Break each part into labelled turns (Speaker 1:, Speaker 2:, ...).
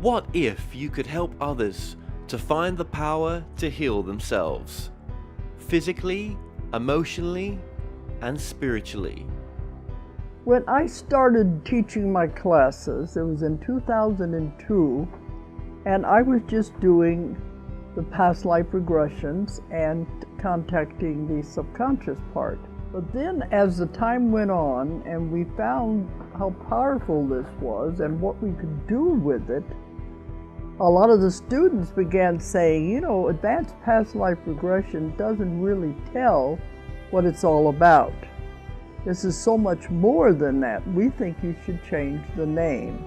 Speaker 1: What if you could help others to find the power to heal themselves, physically, emotionally, and spiritually?
Speaker 2: When I started teaching my classes, it was in 2002, and I was just doing the past life regressions and contacting the subconscious part. But then as the time went on and we found how powerful this was and what we could do with it, a lot of the students began saying, you know, advanced past life regression doesn't really tell what it's all about. This is so much more than that. We think you should change the name.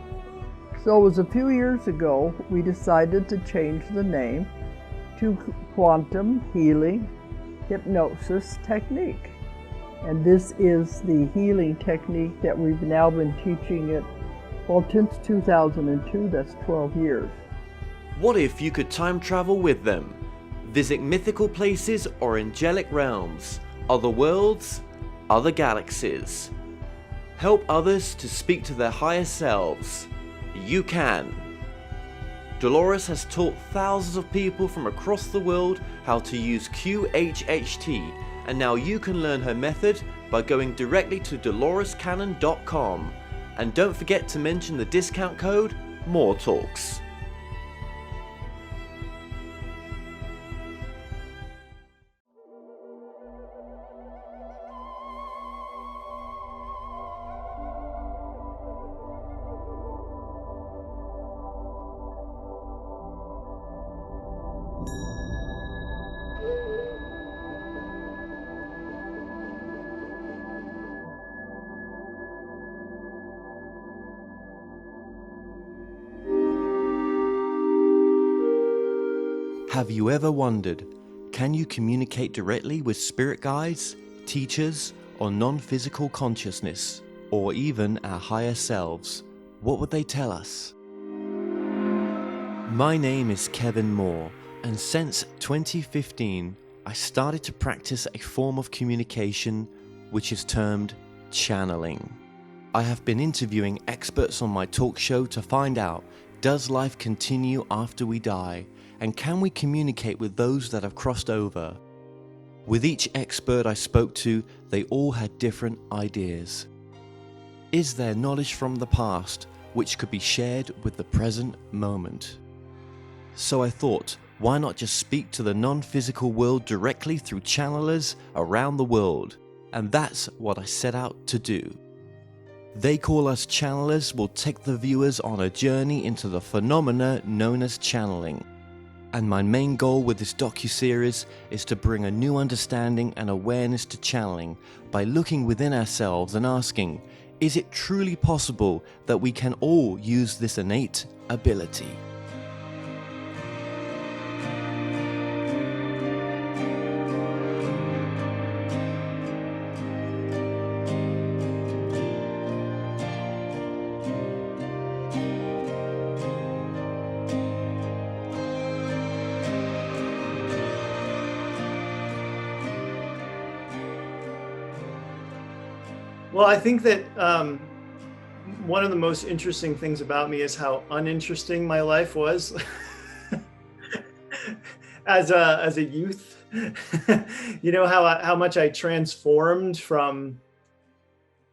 Speaker 2: So it was a few years ago we decided to change the name to Quantum Healing Hypnosis Technique. And this is the healing technique that we've now been teaching it, well, since 2002, that's 12 years.
Speaker 1: What if you could time travel with them, visit mythical places or angelic realms, other worlds, other galaxies, help others to speak to their higher selves? You can. Dolores has taught thousands of people from across the world how to use QHHT, and now you can learn her method by going directly to dolorescannon.com. And don't forget to mention the discount code MORETALKS. Have you ever wondered, can you communicate directly with spirit guides, teachers, or non-physical consciousness, or even our higher selves? What would they tell us? My name is Kevin Moore, and since 2015, I started to practice a form of communication which is termed channeling. I have been interviewing experts on my talk show to find out, does life continue after we die? And can we communicate with those that have crossed over? With each expert I spoke to, they all had different ideas. Is there knowledge from the past which could be shared with the present moment? So I thought, why not just speak to the non-physical world directly through channelers around the world? And that's what I set out to do. They Call Us Channelers will take the viewers on a journey into the phenomena known as channeling. And my main goal with this docuseries is to bring a new understanding and awareness to channeling by looking within ourselves and asking, is it truly possible that we can all use this innate ability?
Speaker 3: Well, I think that one of the most interesting things about me is how uninteresting my life was as a youth. You know, how much I transformed from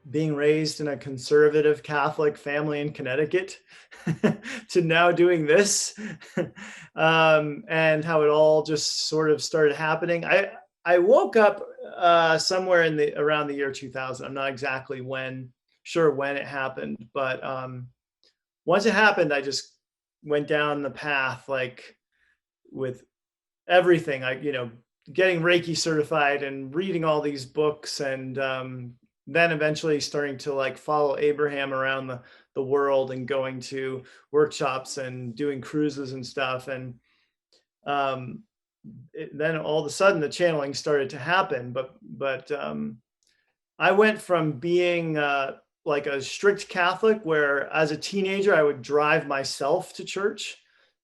Speaker 3: being raised in a conservative Catholic family in Connecticut to now doing this, and how it all just sort of started happening. I woke up somewhere around the year 2000. I'm not exactly sure when it happened, but once it happened, I just went down the path, like with everything. Getting Reiki certified and reading all these books, and then eventually starting to like follow Abraham around the world and going to workshops and doing cruises and stuff. And then all of a sudden the channeling started to happen. But I went from being like a strict Catholic, where as a teenager I would drive myself to church,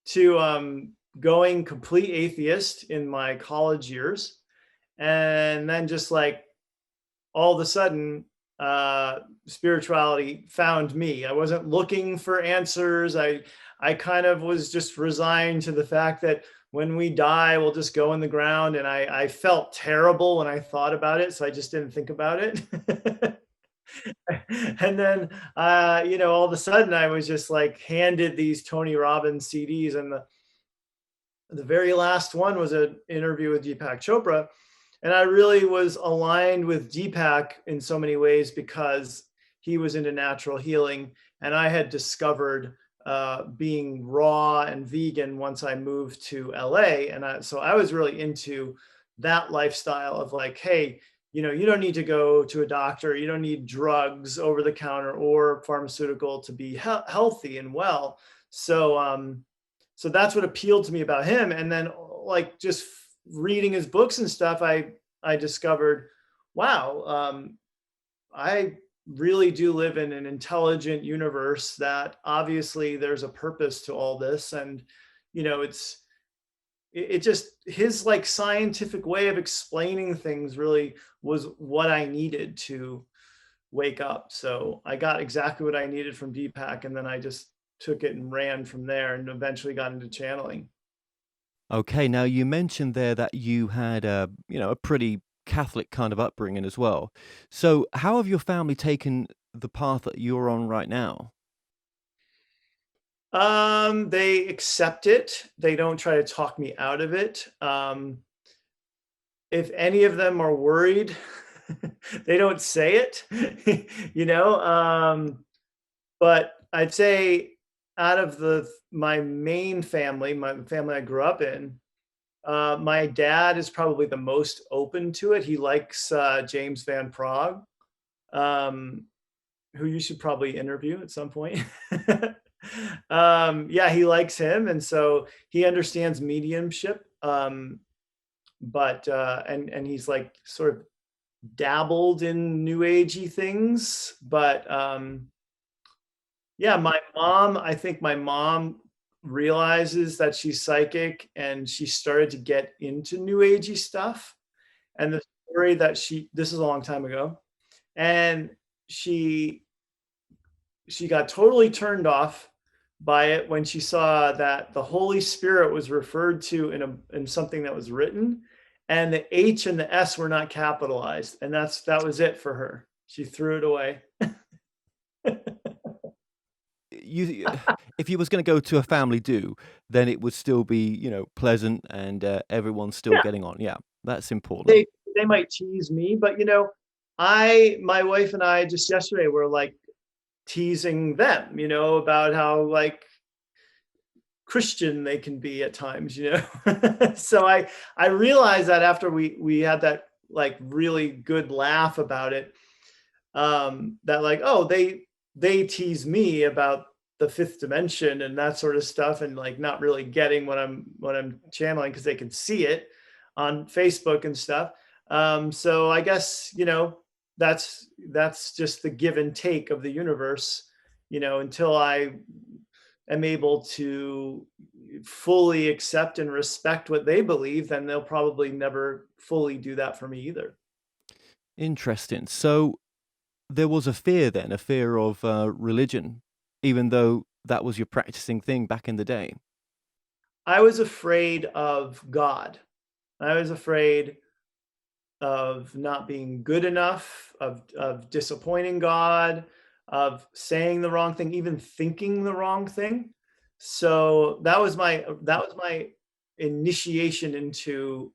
Speaker 3: to going complete atheist in my college years. And then just like all of a sudden spirituality found me. I wasn't looking for answers. I kind of was just resigned to the fact that when we die, we'll just go in the ground. And I felt terrible when I thought about it, so I just didn't think about it. And then, all of a sudden, I was just like handed these Tony Robbins CDs, and the very last one was an interview with Deepak Chopra. And I really was aligned with Deepak in so many ways because he was into natural healing. And I had discovered being raw and vegan once I moved to LA. And so I was really into that lifestyle of like, hey, you don't need to go to a doctor. You don't need drugs over the counter or pharmaceutical to be healthy and well. So that's what appealed to me about him. And then like just reading his books and stuff, I discovered, wow, I really do live in an intelligent universe that obviously there's a purpose to all this. And, it just, his like scientific way of explaining things really was what I needed to wake up. So I got exactly what I needed from Deepak, and then I just took it and ran from there and eventually got into channeling.
Speaker 1: Okay, now you mentioned there that you had a pretty Catholic kind of upbringing as well. So how have your family taken the path that you're on right now?
Speaker 3: They accept it. They don't try to talk me out of it. If any of them are worried, they don't say it, but I'd say out of my main family, my family I grew up in, my dad is probably the most open to it. He likes James Van Praagh, who you should probably interview at some point. Yeah, he likes him, and so he understands mediumship. But and he's like sort of dabbled in new agey things, but yeah, I think my mom realizes that she's psychic, and she started to get into new agey stuff. And the story that this is a long time ago, and she got totally turned off by it when she saw that the Holy Spirit was referred to in something that was written, and the H and the S were not capitalized, and that was it for her. She threw it away.
Speaker 1: If you was going to go to a family do, then it would still be pleasant and everyone's still
Speaker 3: Yeah,
Speaker 1: getting on. Yeah, that's important.
Speaker 3: they might tease me, but my wife and I just yesterday were like teasing them, about how like Christian they can be at times, So I realized that after we had that like really good laugh about it, that like, oh, they tease me about the fifth dimension and that sort of stuff, and like not really getting what I'm channeling because they can see it on Facebook and stuff. So I guess that's just the give and take of the universe, until I am able to fully accept and respect what they believe, then they'll probably never fully do that for me either.
Speaker 1: Interesting. So there was a fear then, a fear of religion, even though that was your practicing thing back in the day.
Speaker 3: I was afraid of God. I was afraid of not being good enough, of disappointing God, of saying the wrong thing, even thinking the wrong thing. So that was my initiation into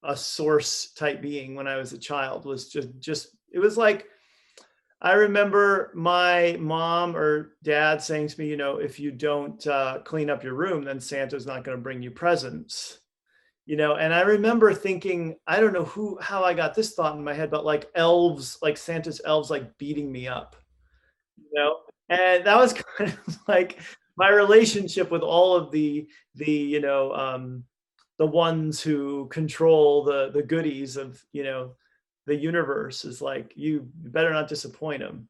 Speaker 3: a source type being when I was a child. Was just it was like, I remember my mom or dad saying to me, if you don't clean up your room, then Santa's not going to bring you presents. And I remember thinking, I don't know how I got this thought in my head, but like elves, like Santa's elves, like beating me up, and that was kind of like my relationship with all of the ones who control the goodies of, the universe, is like, you better not disappoint them.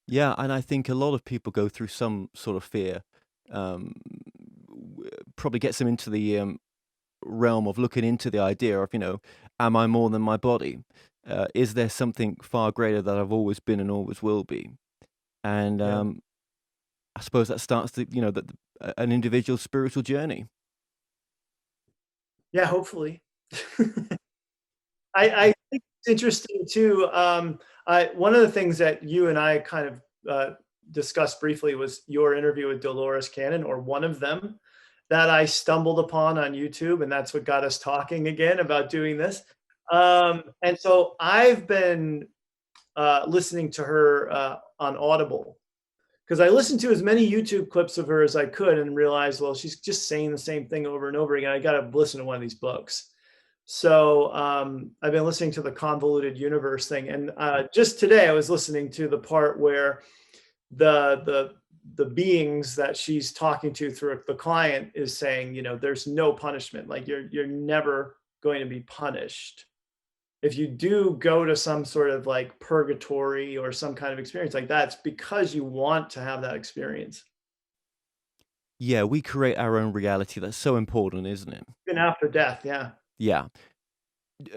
Speaker 1: Yeah, and I think a lot of people go through some sort of fear. Probably gets them into the realm of looking into the idea of, am I more than my body? Is there something far greater that I've always been and always will be? And
Speaker 3: Yeah.
Speaker 1: I suppose that starts an individual spiritual journey.
Speaker 3: Yeah, hopefully. I think it's interesting too. One of the things that you and I kind of discussed briefly was your interview with Dolores Cannon, or one of them that I stumbled upon on YouTube, and that's what got us talking again about doing this. And so I've been listening to her on Audible, because I listened to as many YouTube clips of her as I could and realized, well, she's just saying the same thing over and over again. I got to listen to one of these books. So I've been listening to the Convoluted Universe thing, and just today I was listening to the part where the beings that she's talking to through the client is saying, there's no punishment. Like you're never going to be punished. If you do go to some sort of like purgatory or some kind of experience like that, it's because you want to have that experience.
Speaker 1: Yeah, we create our own reality. That's so important, isn't it?
Speaker 3: Even after death, yeah.
Speaker 1: Yeah. Do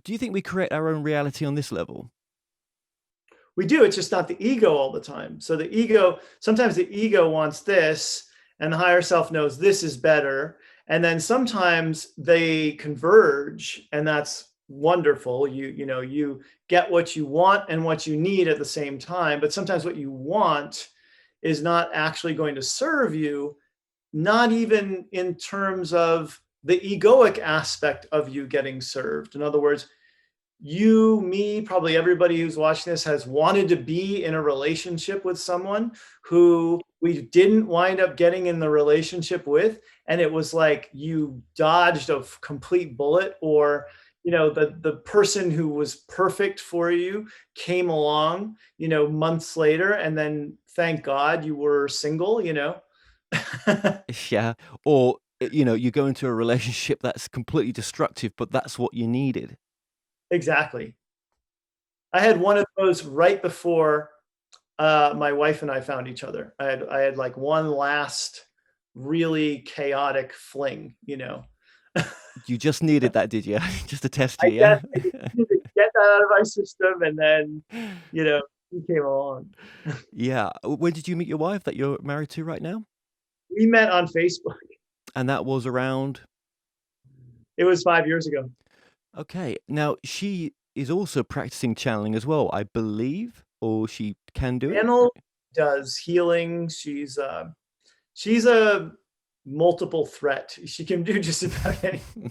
Speaker 1: you think we create our own reality on this level?
Speaker 3: We do. It's just not the ego all the time. So sometimes the ego wants this, and the higher self knows this is better. And then sometimes they converge, and that's wonderful. You get what you want and what you need at the same time. But sometimes what you want is not actually going to serve you, not even in terms of the egoic aspect of you getting served. In other words, you, me, probably everybody who's watching this has wanted to be in a relationship with someone who we didn't wind up getting in the relationship with. And it was like you dodged a complete bullet, or the person who was perfect for you came along, months later, and then thank God you were single.
Speaker 1: Yeah. Or, you go into a relationship that's completely destructive, but that's what you needed.
Speaker 3: Exactly. I had one of those right before my wife and I found each other. I had like one last really chaotic fling.
Speaker 1: You just needed that, did you? Just to test
Speaker 3: I
Speaker 1: you,
Speaker 3: guess
Speaker 1: yeah?
Speaker 3: I needed to get that out of my system, and then he came along.
Speaker 1: Yeah. When did you meet your wife that you're married to right now?
Speaker 3: We met on Facebook.
Speaker 1: And that was around.
Speaker 3: It was 5 years ago.
Speaker 1: Okay. Now, she is also practicing channeling as well, I believe, or she can do it?
Speaker 3: Anil does healing. She's a multiple threat. She can do just about anything.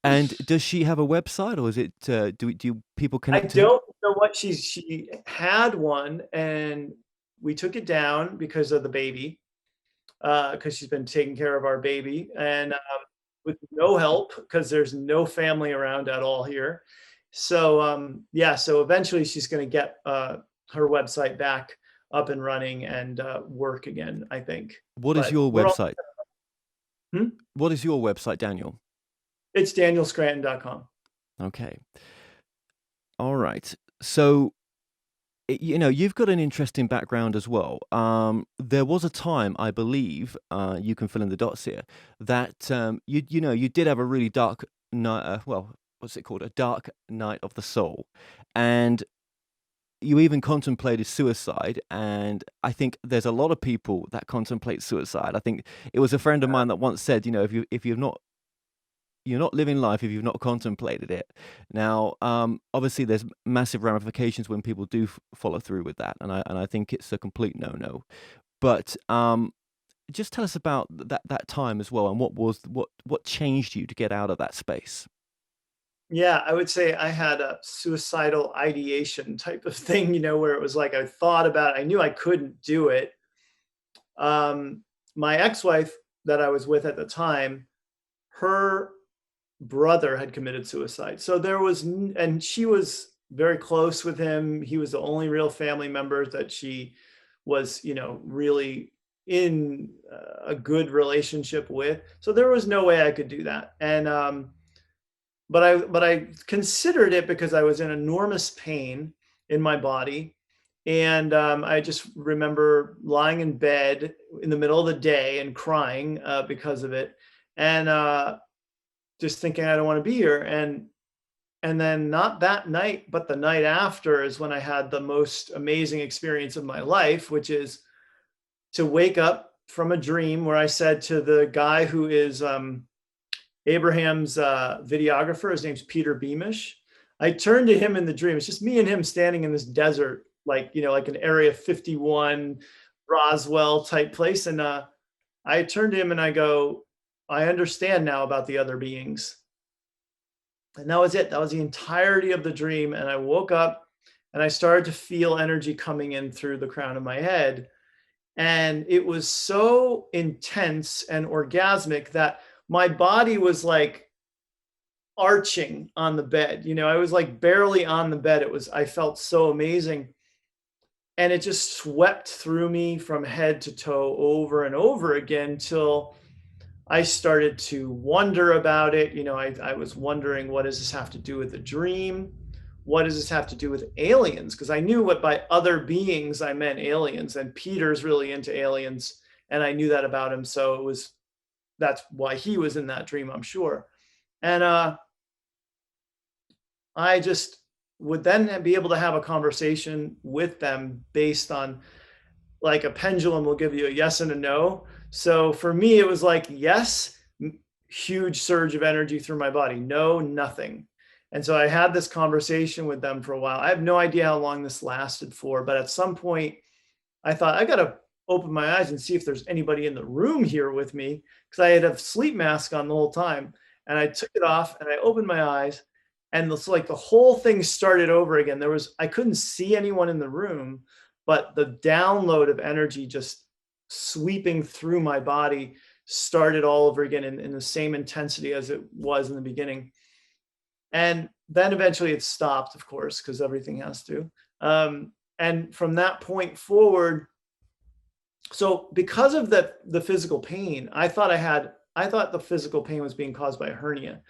Speaker 1: And does she have a website, or is it, do people
Speaker 3: I
Speaker 1: connect to her?
Speaker 3: don't know what she had one, and we took it down because of the baby, because she's been taking care of our baby, and with no help, because there's no family around at all here. So so eventually she's going to get her website back up and running and work again, I think.
Speaker 1: What is
Speaker 3: But
Speaker 1: your
Speaker 3: we're all,
Speaker 1: website? What is your website, Daniel?
Speaker 3: it's danielscranton.com.
Speaker 1: Okay. All right. So, you've got an interesting background as well. There was a time, I believe, you can fill in the dots here, that you did have a really dark night. Well, what's it called? A dark night of the soul, and you even contemplated suicide. And I think there's a lot of people that contemplate suicide. I think it was a friend of mine that once said, if you're not living life if you've not contemplated it. Now, obviously, there's massive ramifications when people do follow through with that, and I think it's a complete no-no. But just tell us about that time as well, and what changed you to get out of that space.
Speaker 3: Yeah, I would say I had a suicidal ideation type of thing, where it was like I thought about it, I knew I couldn't do it. My ex-wife that I was with at the time, her brother had committed suicide. So and she was very close with him. He was the only real family member that she was, really in a good relationship with. So there was no way I could do that. And but I considered it because I was in enormous pain in my body. And I just remember lying in bed in the middle of the day and crying because of it. And just thinking, I don't want to be here. And And then not that night, but the night after is when I had the most amazing experience of my life, which is to wake up from a dream where I said to the guy who is Abraham's videographer, his name's Peter Beamish. I turned to him in the dream. It's just me and him standing in this desert, like, like an Area 51 Roswell type place. And I turned to him and I go, I understand now about the other beings. And that was it. That was the entirety of the dream. And I woke up and I started to feel energy coming in through the crown of my head. And it was so intense and orgasmic that my body was like arching on the bed. I was like barely on the bed. I felt so amazing. And it just swept through me from head to toe over and over again till I started to wonder about it. I was wondering, what does this have to do with the dream? What does this have to do with aliens? Because I knew what by other beings I meant aliens, and Peter's really into aliens, and I knew that about him. So that's why he was in that dream, I'm sure. And I just would then be able to have a conversation with them based on, like, a pendulum will give you a yes and a no. So for me, it was like, yes, huge surge of energy through my body. No, nothing. And so I had this conversation with them for a while. I have no idea how long this lasted for, but at some point I thought, I got to open my eyes and see if there's anybody in the room here with me, because I had a sleep mask on the whole time. And I took it off and I opened my eyes, and it's like the whole thing started over again. I couldn't see anyone in the room, but the download of energy just sweeping through my body started all over again in the same intensity as it was in the beginning. And then eventually it stopped, of course, because everything has to. And from that point forward, so because of the physical pain, I thought the physical pain was being caused by a hernia.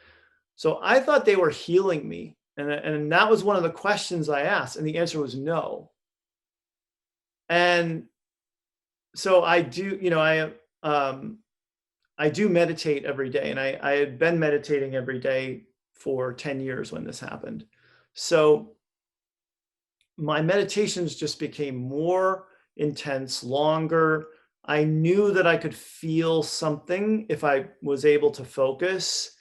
Speaker 3: So I thought they were healing me. And that was one of the questions I asked. And the answer was no. And so I do, I do meditate every day. And I had been meditating every day for 10 years when this happened. So my meditations just became more intense, longer. I knew that I could feel something if I was able to focus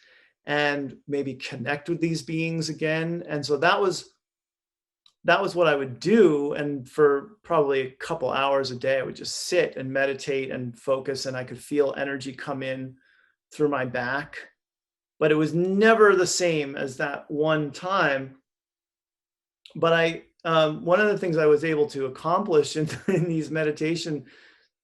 Speaker 3: and maybe connect with these beings again. And so that was what I would do. And for probably a couple hours a day, I would just sit and meditate and focus, and I could feel energy come in through my back. But it was never the same as that one time. But one of the things I was able to accomplish in these meditation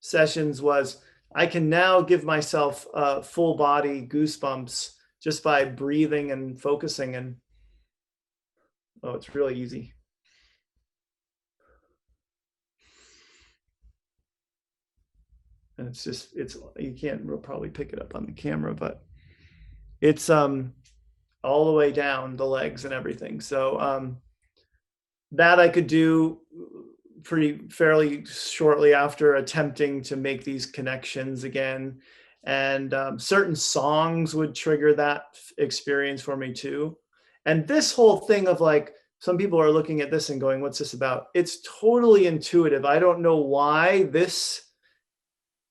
Speaker 3: sessions was I can now give myself full body goosebumps just by breathing and focusing. And it's really easy. And it's you can't probably pick it up on the camera, but it's all the way down the legs and everything. So that I could do fairly shortly after attempting to make these connections again. And certain songs would trigger that experience for me too. And this whole thing of, like, some people are looking at this and going, what's this about? It's totally intuitive. I don't know why this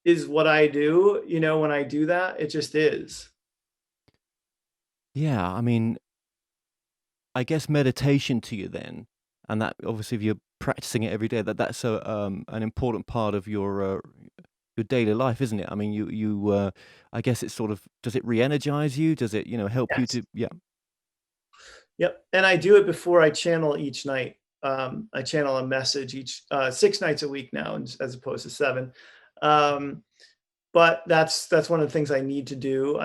Speaker 3: is what I do, when I do that. It just is.
Speaker 1: Yeah, I mean, I guess meditation to you then, and that obviously if you're practicing it every day, that's an important part of your daily life, isn't it? I mean, you I guess it's sort of, does it re-energize you? Does it, help you to, yeah.
Speaker 3: Yep. And I do it before I channel each night. I channel a message each 6 nights a week now, as opposed to 7. But that's one of the things I need to do.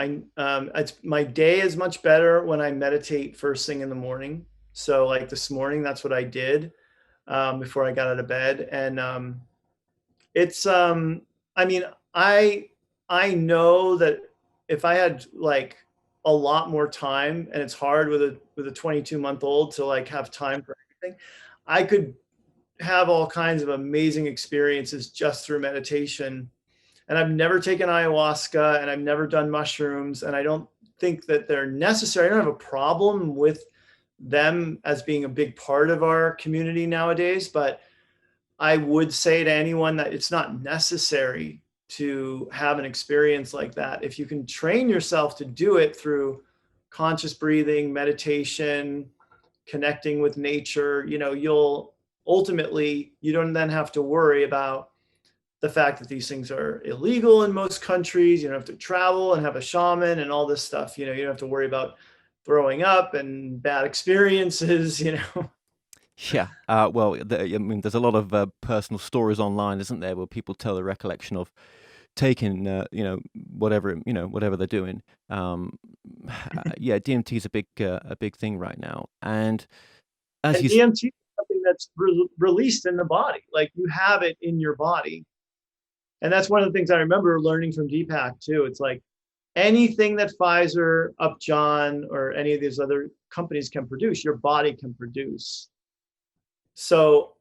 Speaker 3: My day is much better when I meditate first thing in the morning. So like this morning, that's what I did before I got out of bed. And it's I mean, I know that if I had like a lot more time, and it's hard with a 22-month-old to like have time for everything, I could have all kinds of amazing experiences just through meditation. And I've never taken ayahuasca, and I've never done mushrooms, and I don't think that they're necessary. I don't have a problem with them as being a big part of our community nowadays, but I would say to anyone that it's not necessary to have an experience like that. If you can train yourself to do it through conscious breathing, meditation, connecting with nature, you'll ultimately, you don't then have to worry about the fact that these things are illegal in most countries. You don't have to travel and have a shaman and all this stuff. You don't have to worry about throwing up and bad experiences.
Speaker 1: Yeah. Well, I mean, there's a lot of personal stories online, isn't there, where people tell the recollection of taking, whatever they're doing. Yeah, DMT is a big thing right now, and as
Speaker 3: And
Speaker 1: you,
Speaker 3: DMT is something that's released in the body. Like you have it in your body. And that's one of the things I remember learning from Deepak too. It's like anything that Pfizer, Upjohn, or any of these other companies can produce, your body can produce. So,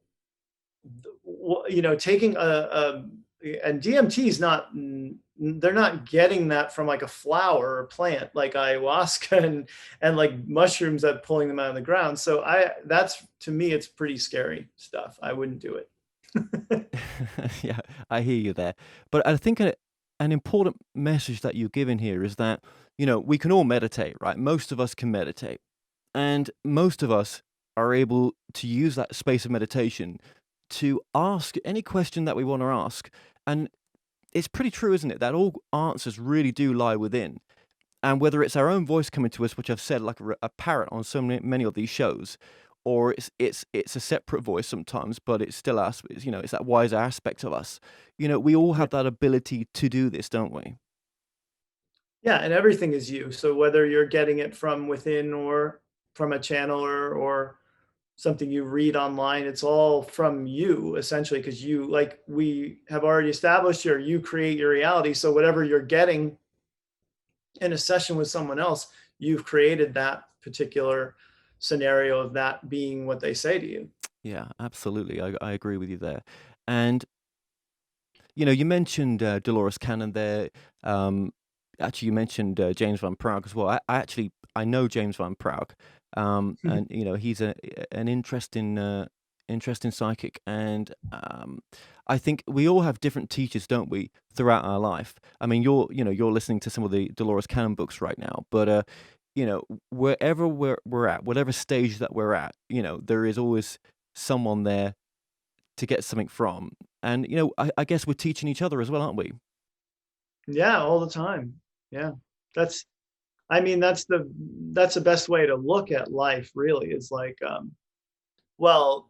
Speaker 3: taking and DMT is not, they're not getting that from like a flower or plant like ayahuasca and like mushrooms that pulling them out of the ground. So that's, to me, it's pretty scary stuff. I wouldn't do it.
Speaker 1: yeah, I hear you there. But I think an important message that you're giving here is that, we can all meditate, right? Most of us can meditate. And most of us are able to use that space of meditation to ask any question that we want to ask. And it's pretty true, isn't it, that all answers really do lie within. And whether it's our own voice coming to us, which I've said like a parrot on so many of these shows, or it's a separate voice sometimes, but it's still us. It's that wiser aspect of us. We all have that ability to do this, don't we?
Speaker 3: Yeah, and everything is you. So whether you're getting it from within or from a channeler or something you read online, it's all from you essentially, because you, like we have already established here, you create your reality. So whatever you're getting in a session with someone else, you've created that particular scenario of that being what they say to you.
Speaker 1: Yeah, absolutely. I agree with you there. And you mentioned Dolores Cannon there. Actually, you mentioned James Van Praagh as well. I know James Van Praagh, and he's an interesting psychic, and I think we all have different teachers, don't we, throughout our life. I mean, you're listening to some of the Dolores Cannon books right now, but wherever we're at, whatever stage that we're at, there is always someone there to get something from, and I guess we're teaching each other as well, aren't we?
Speaker 3: Yeah, all the time. Yeah, that's the best way to look at life, really. It's like, well,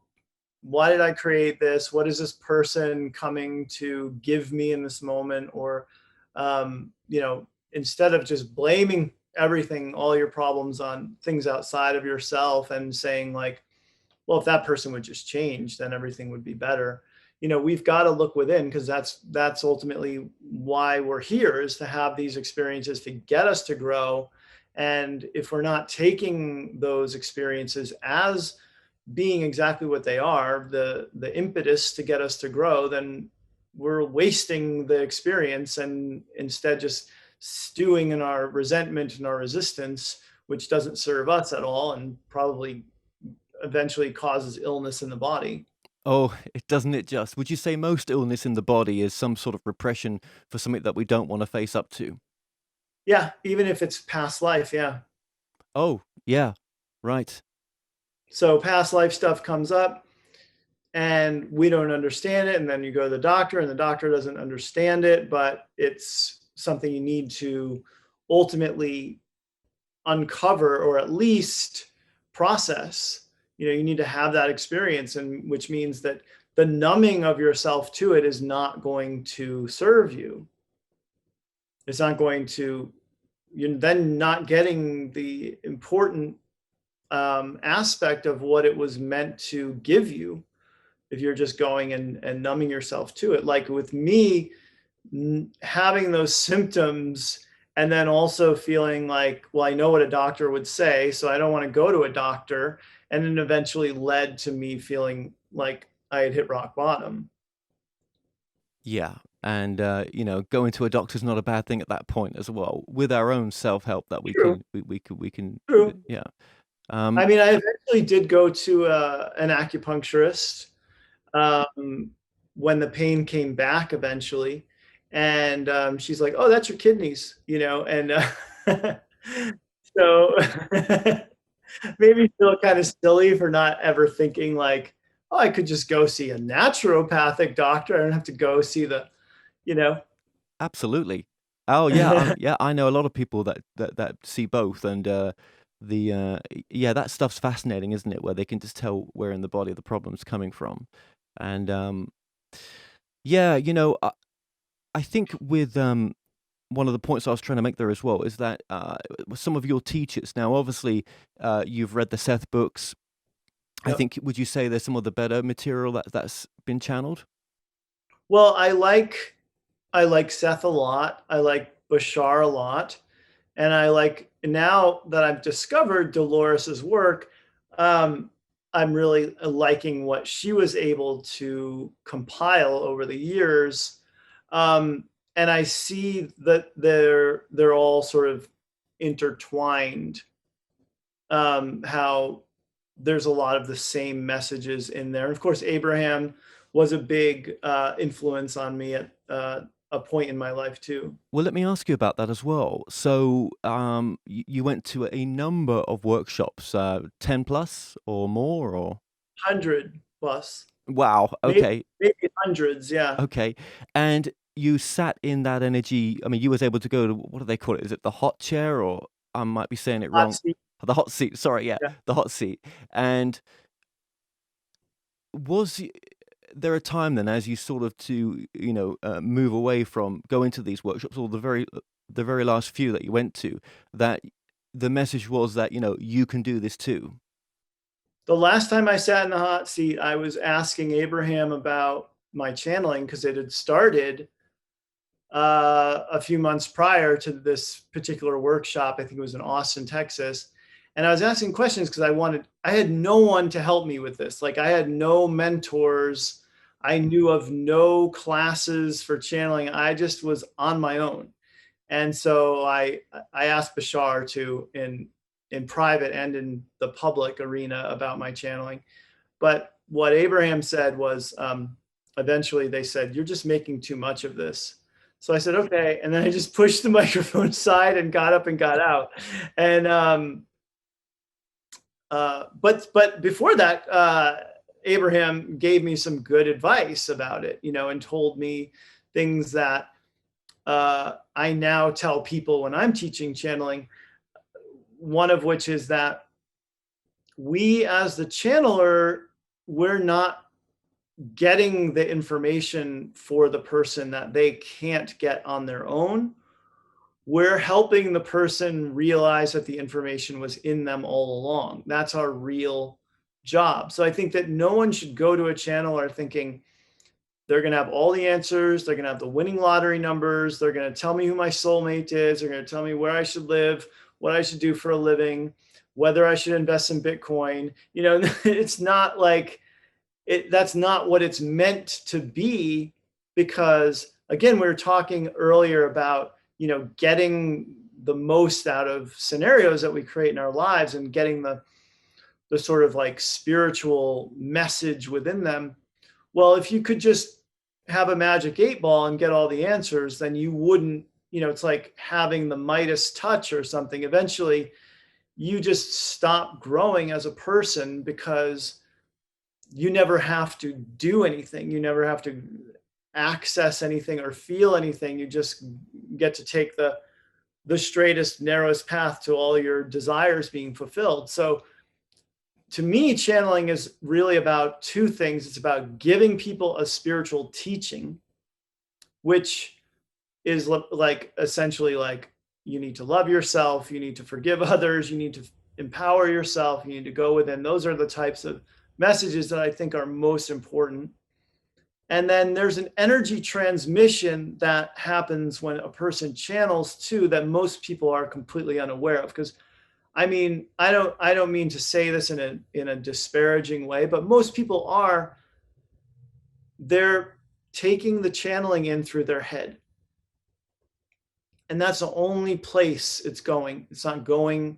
Speaker 3: why did I create this? What is this person coming to give me in this moment? Or, instead of just blaming everything, all your problems on things outside of yourself and saying like, well, if that person would just change, then everything would be better. We've got to look within, because that's ultimately why we're here, is to have these experiences to get us to grow. And if we're not taking those experiences as being exactly what they are, the impetus to get us to grow, then we're wasting the experience and instead just stewing in our resentment and our resistance, which doesn't serve us at all and probably eventually causes illness in the body.
Speaker 1: Oh, it doesn't it just? Would you say most illness in the body is some sort of repression for something that we don't want to face up to?
Speaker 3: Yeah, even if it's past life, yeah.
Speaker 1: Oh, yeah, right.
Speaker 3: So past life stuff comes up and we don't understand it, and then you go to the doctor and the doctor doesn't understand it, but it's something you need to ultimately uncover or at least process. You need to have that experience, and which means that the numbing of yourself to it is not going to serve you. It's not going to, you're then not getting the important aspect of what it was meant to give you if you're just going and numbing yourself to it. Like with me, having those symptoms and then also feeling like, well, I know what a doctor would say, so I don't want to go to a doctor. And then eventually led to me feeling like I had hit rock bottom.
Speaker 1: Yeah. And going to a doctor's not a bad thing at that point as well. With our own self-help that we
Speaker 3: True.
Speaker 1: can we can
Speaker 3: True.
Speaker 1: yeah.
Speaker 3: I mean, I eventually did go to an acupuncturist when the pain came back eventually. And she's like, "Oh, that's your kidneys," and so made me feel kind of silly for not ever thinking like, "Oh, I could just go see a naturopathic doctor. I don't have to go see the, you know."
Speaker 1: Absolutely. Oh yeah, yeah. I know a lot of people that see both, and yeah, that stuff's fascinating, isn't it? Where they can just tell where in the body the problem's coming from, and yeah, I think with one of the points I was trying to make there as well is that some of your teachers now, obviously, you've read the Seth books. I
Speaker 3: Yep.
Speaker 1: think, would you say there's some of the better material that's been channeled?
Speaker 3: Well, I like Seth a lot. I like Bashar a lot. And I like now that I've discovered Dolores's work, I'm really liking what she was able to compile over the years. And I see that they're all sort of intertwined. How there's a lot of the same messages in there. Of course, Abraham was a big influence on me at a point in my life too.
Speaker 1: Well, let me ask you about that as well. So, you went to a number of workshops, 10 plus or more, or
Speaker 3: 100 plus,
Speaker 1: wow,
Speaker 3: maybe
Speaker 1: okay,
Speaker 3: maybe hundreds. Yeah,
Speaker 1: okay. And you sat in that energy. I mean, you was able to go to, what do they call it? Is it the hot chair, or I might be saying it
Speaker 3: hot
Speaker 1: wrong?
Speaker 3: seat.
Speaker 1: The hot seat. Sorry, yeah,
Speaker 3: Yeah.
Speaker 1: the hot seat. And was there a time then, as you sort of to move away from going to these workshops, or the very last few that you went to, that the message was that you can do this too?
Speaker 3: The last time I sat in the hot seat, I was asking Abraham about my channeling because it had started a few months prior to this particular workshop. I think it was in Austin, Texas. And I was asking questions because I had no one to help me with this. Like I had no mentors. I knew of no classes for channeling. I just was on my own. And so I asked Bashar to in private and in the public arena about my channeling. But what Abraham said was eventually they said, "You're just making too much of this." So I said, "Okay." And then I just pushed the microphone aside and got up and got out. And but before that, Abraham gave me some good advice about it, and told me things that I now tell people when I'm teaching channeling. One of which is that we, as the channeler, we're not getting the information for the person that they can't get on their own. We're helping the person realize that the information was in them all along. That's our real job. So I think that no one should go to a channeler thinking they're going to have all the answers. They're going to have the winning lottery numbers. They're going to tell me who my soulmate is. They're going to tell me where I should live, what I should do for a living, whether I should invest in Bitcoin. It's not like it. That's not what it's meant to be, because again, we were talking earlier about, getting the most out of scenarios that we create in our lives and getting the sort of like spiritual message within them. Well, if you could just have a magic 8 ball and get all the answers, then you wouldn't, it's like having the Midas touch or something. Eventually, you just stop growing as a person because you never have to do anything. You never have to access anything or feel anything. You just get to take the straightest, narrowest path to all your desires being fulfilled. So to me, channeling is really about two things. It's about giving people a spiritual teaching, which is like essentially like you need to love yourself, you need to forgive others, you need to empower yourself, you need to go within. Those are the types of messages that I think are most important. And then there's an energy transmission that happens when a person channels too, that most people are completely unaware of. Because I mean, I don't mean to say this in a disparaging way, but most people they're taking the channeling in through their head. And that's the only place it's going. It's not going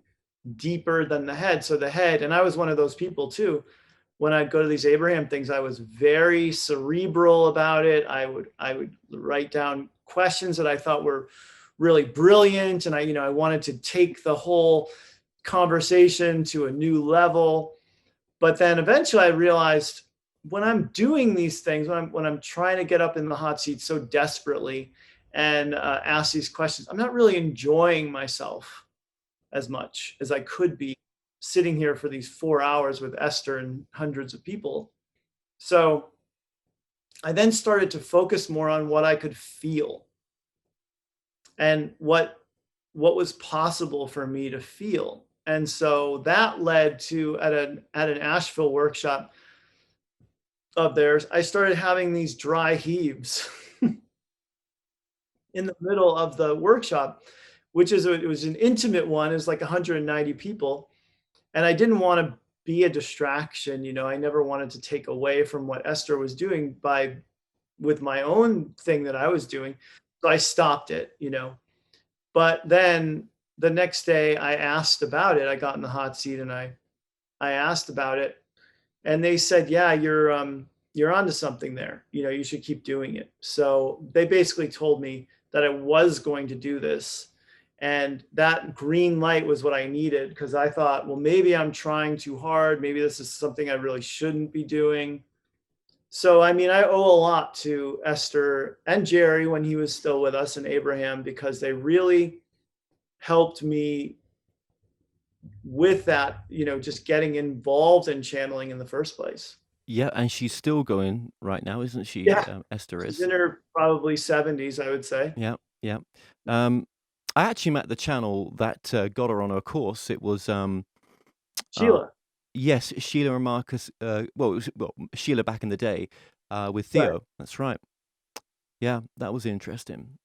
Speaker 3: deeper than the head. So the head, and I was one of those people too. When I'd go to these Abraham things, I was very cerebral about it. I would write down questions that I thought were really brilliant, and I wanted to take the whole conversation to a new level. But then eventually I realized, when I'm doing these things, when I'm trying to get up in the hot seat so desperately and ask these questions, I'm not really enjoying myself as much as I could be sitting here for these 4 hours with Esther and hundreds of people. So I then started to focus more on what I could feel and what was possible for me to feel. And so that led to, at an Asheville workshop of theirs, I started having these dry heaves in the middle of the workshop, which it was an intimate one. It was like 190 people. And I didn't want to be a distraction. I never wanted to take away from what Esther was doing with my own thing that I was doing. So I stopped it. But then the next day I asked about it. I got in the hot seat and I asked about it, and they said, yeah, you're onto something there. You should keep doing it. So they basically told me that I was going to do this. And that green light was what I needed, because I thought, well, maybe I'm trying too hard. Maybe this is something I really shouldn't be doing. So, I owe a lot to Esther and Jerry when he was still with us, and Abraham, because they really helped me with that, just getting involved in channeling in the first place.
Speaker 1: Yeah, and she's still going right now, isn't she?
Speaker 3: Yeah.
Speaker 1: Esther is.
Speaker 3: She's in her probably 70s, I would say.
Speaker 1: Yeah, yeah. I actually met the channel that got her on her course. It was
Speaker 3: Sheila.
Speaker 1: yes, Sheila and Marcus. Sheila back in the day with Theo.
Speaker 3: Right.
Speaker 1: That's right. Yeah, that was interesting.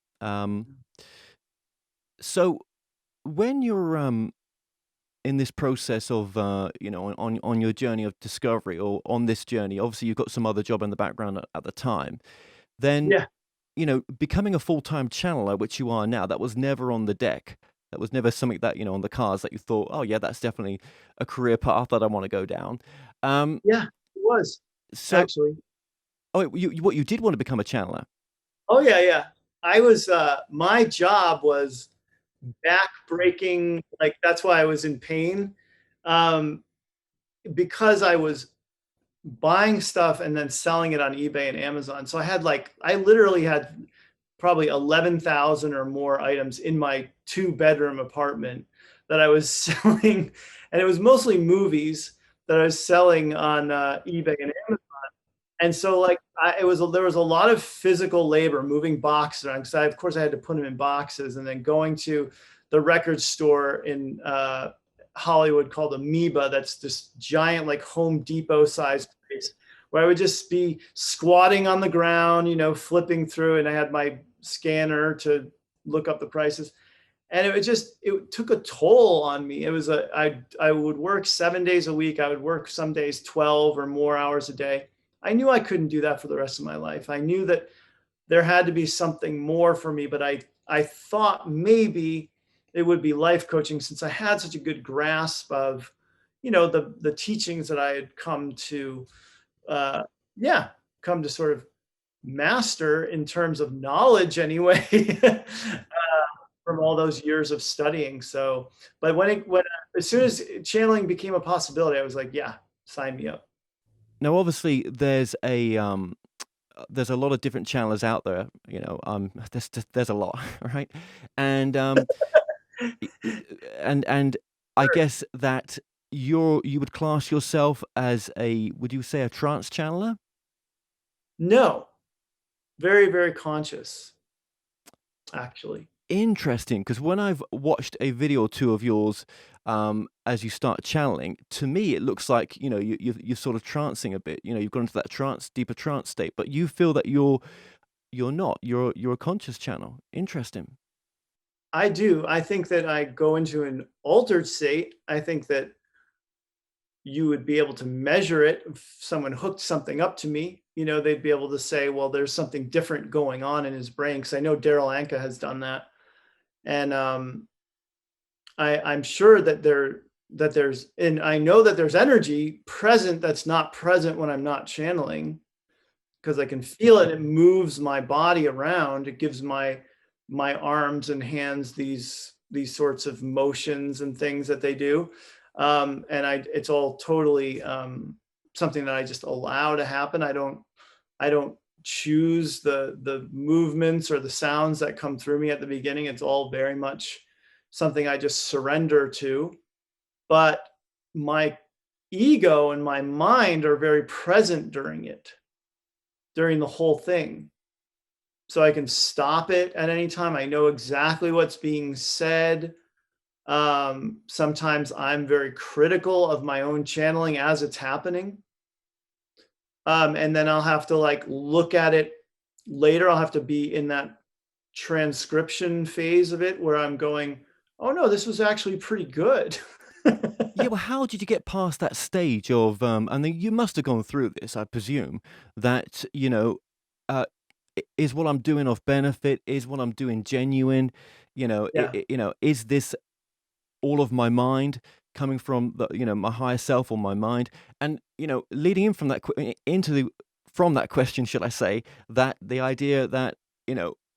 Speaker 1: So when you're in this process of on your journey of discovery, or on this journey, obviously you've got some other job in the background at the time. Then
Speaker 3: Yeah.
Speaker 1: becoming a full-time channeler, which you are now, that was never on the deck. That was never something that, on the cards that you thought, oh yeah, that's definitely a career path that I want to go down.
Speaker 3: Yeah, it was,
Speaker 1: So,
Speaker 3: actually.
Speaker 1: what you did want to become a channeler?
Speaker 3: Oh yeah, yeah. I was, my job was back-breaking, like that's why I was in pain, because I was buying stuff and then selling it on eBay and Amazon. So I literally had probably 11,000 or more items in my 2-bedroom apartment that I was selling. And it was mostly movies that I was selling on eBay and Amazon. And so there was a lot of physical labor moving boxes around, because of course I had to put them in boxes, and then going to the record store in Hollywood called Amoeba. That's this giant, like Home Depot sized place, where I would just be squatting on the ground, flipping through, and I had my scanner to look up the prices. And it took a toll on me. It was I would work 7 days a week. I would work some days 12 or more hours a day. I knew I couldn't do that for the rest of my life. I knew that there had to be something more for me, but I thought maybe it would be life coaching, since I had such a good grasp of, the teachings that I had come to sort of master in terms of knowledge anyway, from all those years of studying. So, but as soon as channeling became a possibility, I was like, yeah, sign me up.
Speaker 1: Now, obviously, there's a lot of different channelers out there. There's a lot, right? And and I guess that you would class yourself as would you say a trance channeler?
Speaker 3: No, very, very conscious, actually.
Speaker 1: Interesting, because when I've watched a video or two of yours, as you start channeling, to me it looks like you're sort of trancing a bit. You've gone into that deeper trance state, but you feel that you're not. You're a conscious channel. Interesting.
Speaker 3: I do. I think that I go into an altered state. I think that you would be able to measure it. If someone hooked something up to me, they'd be able to say, well, there's something different going on in his brain. Because I know Daryl Anka has done that. And I'm sure that and I know that there's energy present that's not present when I'm not channeling, because I can feel it. It moves my body around. It gives my arms and hands these sorts of motions and things that they do. And it's all totally something that I just allow to happen. I don't choose the movements or the sounds that come through me at the beginning. It's all very much something I just surrender to. But my ego and my mind are very present during the whole thing. So I can stop it at any time. I know exactly what's being said. Sometimes I'm very critical of my own channeling as it's happening. And then I'll have to like look at it later. I'll have to be in that transcription phase of it where I'm going, oh no, this was actually pretty good.
Speaker 1: Yeah, well, how did you get past that stage of, and then you must have gone through this, I presume, that, is what I'm doing of benefit? Is what I'm doing genuine?
Speaker 3: Yeah.
Speaker 1: Is this all of my mind coming from my higher self or my mind? And, leading in from that, from that question, should I say, that the idea that,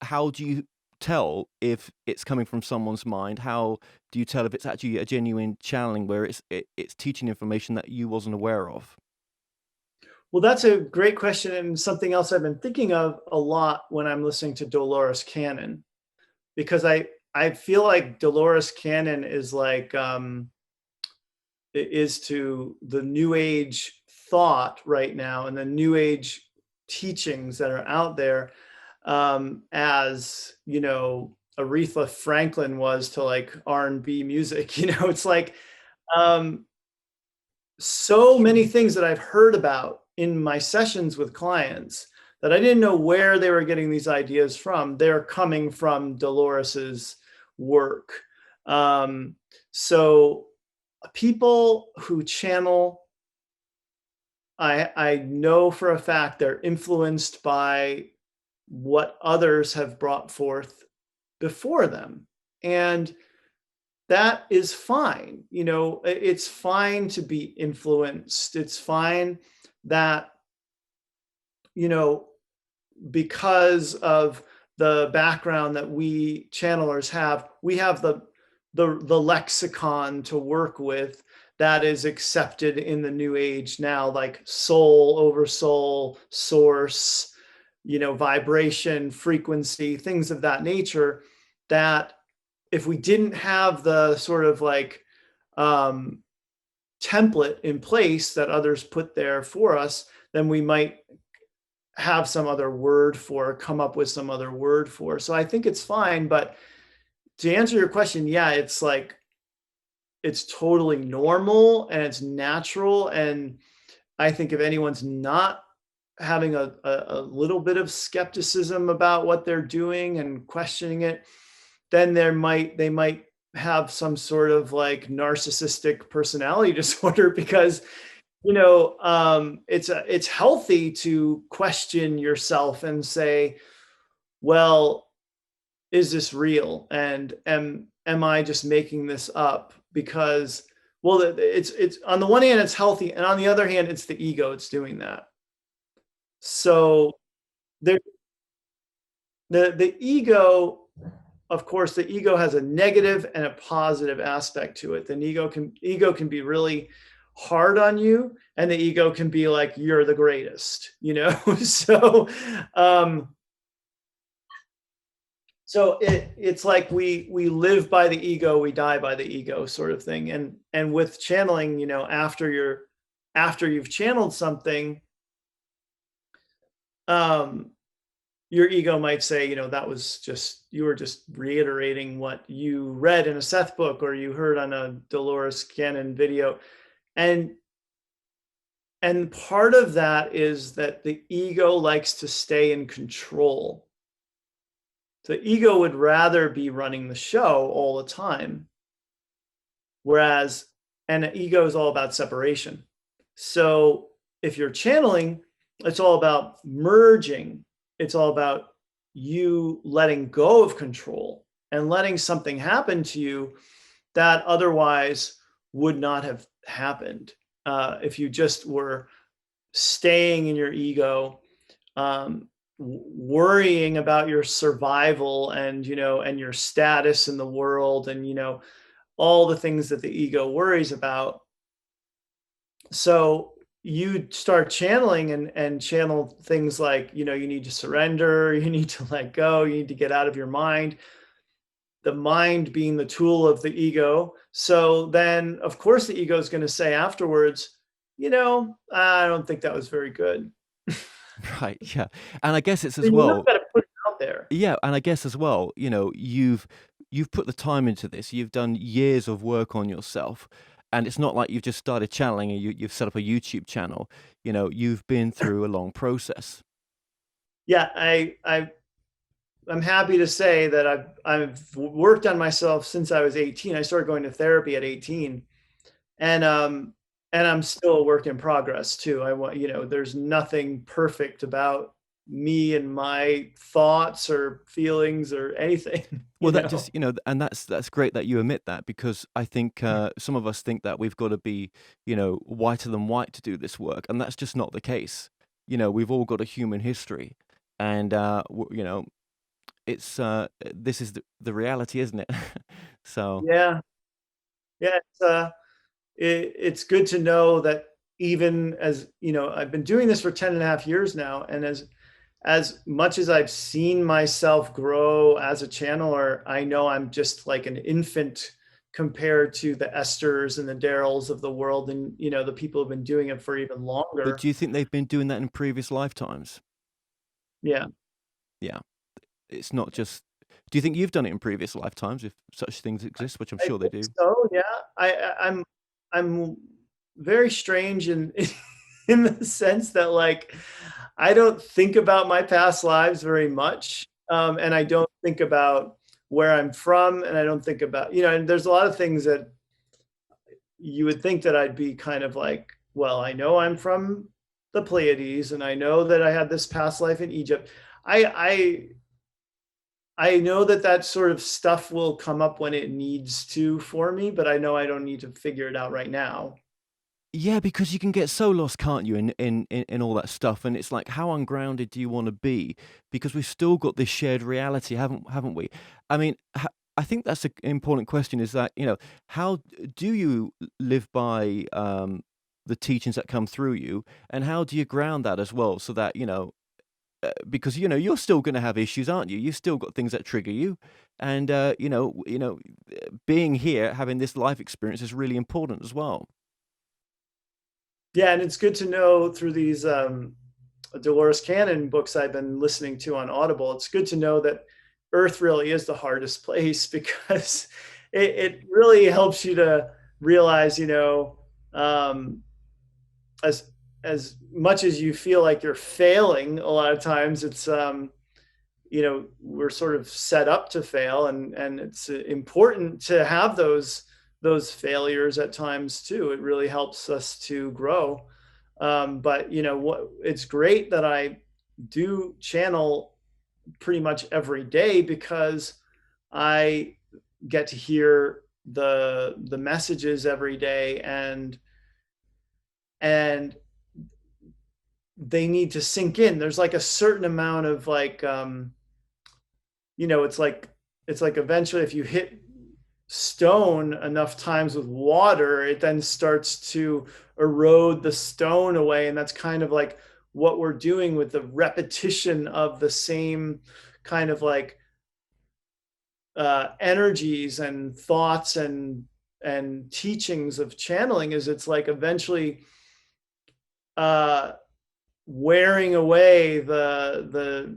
Speaker 1: how do you tell if it's coming from someone's mind? How do you tell if it's actually a genuine channeling where it's teaching information that you wasn't aware of?
Speaker 3: Well, that's a great question, and something else I've been thinking of a lot when I'm listening to Dolores Cannon, because I feel like Dolores Cannon is like is to the New Age thought right now and the New Age teachings that are out there, as Aretha Franklin was to like R&B music. It's like so many things that I've heard about in my sessions with clients that I didn't know where they were getting these ideas from. They're coming from Dolores's work. So people who channel, I know for a fact they're influenced by what others have brought forth before them. And that is fine. It's fine to be influenced. It's fine that, because of the background that we channelers have, we have the lexicon to work with that is accepted in the New Age now, like soul over soul, source, vibration, frequency, things of that nature, that if we didn't have the sort of like template in place that others put there for us, then we might have some other word for, come up with some other word for. So I think it's fine. But to answer your question, yeah, it's like, it's totally normal and it's natural. And I think if anyone's not having a little bit of skepticism about what they're doing and questioning it, then they might have some sort of like narcissistic personality disorder, because it's healthy to question yourself and say, well, is this real? And am I just making this up? Because, well, it's on the one hand, it's healthy, and on the other hand, it's the ego. It's doing that. So the ego, of course, the ego has a negative and a positive aspect to it. The ego can be really hard on you, and the ego can be like, you're the greatest, So it's like we live by the ego, we die by the ego, sort of thing. And with channeling, after you've channeled something, your ego might say, that was just, you were just reiterating what you read in a Seth book or you heard on a Dolores Cannon video. And part of that is that the ego likes to stay in control. The ego would rather be running the show all the time. And the ego is all about separation. So if you're channeling, it's all about merging. It's all about you letting go of control and letting something happen to you that otherwise would not have happened if you just were staying in your ego, worrying about your survival and, and your status in the world, and, all the things that the ego worries about. So you start channeling and channel things like, you need to surrender, you need to let go, you need to get out of your mind, the mind being the tool of the ego. So then, of course, the ego is going to say afterwards, I don't think that was very good.
Speaker 1: Right. Yeah. And I guess it's as
Speaker 3: And
Speaker 1: well.
Speaker 3: got to put it out there.
Speaker 1: Yeah, and I guess as well, you've put the time into this. You've done years of work on yourself, and it's not like you've just started channeling and you've set up a YouTube channel. You've been through a long process.
Speaker 3: Yeah, I'm happy to say that I've worked on myself since I was 18. I started going to therapy at 18, and I'm still a work in progress too. There's nothing perfect about me and my thoughts or feelings or anything.
Speaker 1: Well, that just, and that's great that you admit that, because I think some of us think that we've got to be, whiter than white to do this work, and that's just not the case. We've all got a human history, and it's this is the reality, isn't it? So
Speaker 3: Yeah, it's good to know that, even as I've been doing this for 10 and a half years now, and as much as I've seen myself grow as a channeler, I know I'm just like an infant compared to the Esthers and the Daryls of the world, and the people who've been doing it for even longer.
Speaker 1: But do you think they've been doing that in previous lifetimes?
Speaker 3: Yeah.
Speaker 1: Yeah. It's not just. Do you think you've done it in previous lifetimes, if such things exist, which I'm sure they do?
Speaker 3: So yeah, I'm very strange in in the sense that, like, I don't think about my past lives very much, and I don't think about where I'm from, and I don't think about, and there's a lot of things that you would think that I'd be kind of like, well, I know I'm from the Pleiades, and I know that I had this past life in Egypt. I know that sort of stuff will come up when it needs to for me, but I know I don't need to figure it out right now.
Speaker 1: Yeah, because you can get so lost, can't you, in all that stuff, and it's like, how ungrounded do you want to be? Because we've still got this shared reality, haven't we? I mean, I think that's an important question. Is that, how do you live by the teachings that come through you, and how do you ground that as well, so that because you're still going to have issues, aren't you? You've still got things that trigger you, and being here, having this life experience is really important as well.
Speaker 3: Yeah, and it's good to know through these Dolores Cannon books I've been listening to on Audible. It's good to know that Earth really is the hardest place, because it really helps you to realize, as much as you feel like you're failing, a lot of times it's we're sort of set up to fail, and it's important to have those failures at times too. It really helps us to grow. But it's great that I do channel pretty much every day, because I get to hear the messages every day, and they need to sink in. There's like a certain amount of like, it's like eventually, if you hit stone enough times with water, it then starts to erode the stone away. And that's kind of like what we're doing with the repetition of the same kind of like energies and thoughts and teachings of channeling. Is it's like eventually wearing away the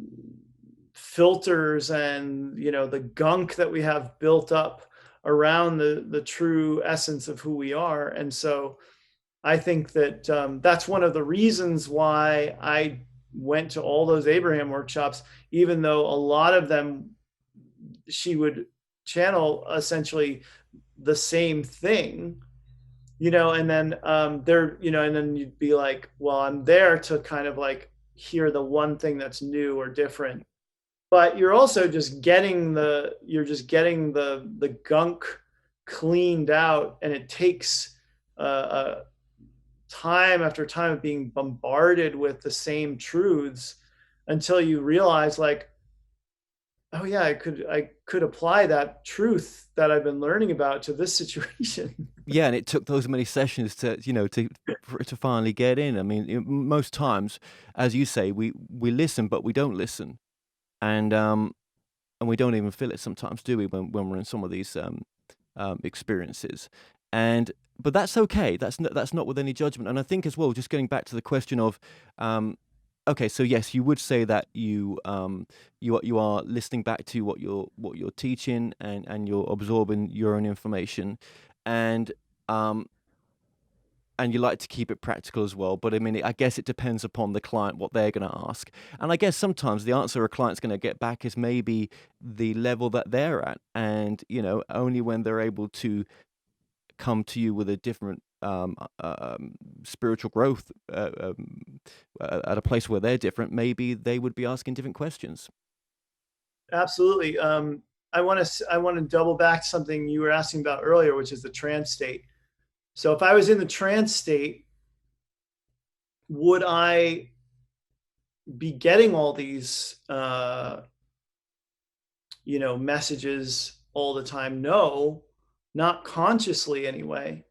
Speaker 3: filters and the gunk that we have built up around the true essence of who we are. And so I think that that's one of the reasons why I went to all those Abraham workshops, even though a lot of them she would channel essentially the same thing, and then and then you'd be like, well, I'm there to kind of like hear the one thing that's new or different. But you're also just getting the gunk cleaned out, and it takes time after time of being bombarded with the same truths until you realize, like, oh yeah, I could apply that truth that I've been learning about to this situation.
Speaker 1: Yeah, and it took those many sessions to, for it to finally get in. I mean, most times, as you say, we listen, but we don't listen, and we don't even feel it sometimes, do we? When we're in some of these experiences, but that's okay. That's not with any judgment. And I think as well, just getting back to the question of, okay, so yes, you would say that you are listening back to what you're teaching, and you're absorbing your own information, and you like to keep it practical as well. But I mean, I guess it depends upon the client, what they're going to ask. And I guess sometimes the answer a client's going to get back is maybe the level that they're at. And, only when they're able to come to you with a different spiritual growth at a place where they're different, maybe they would be asking different questions.
Speaker 3: Absolutely. I want to double back to something you were asking about earlier, which is the trance state. So if I was in the trance state, would I be getting all these, messages all the time? No, not consciously anyway,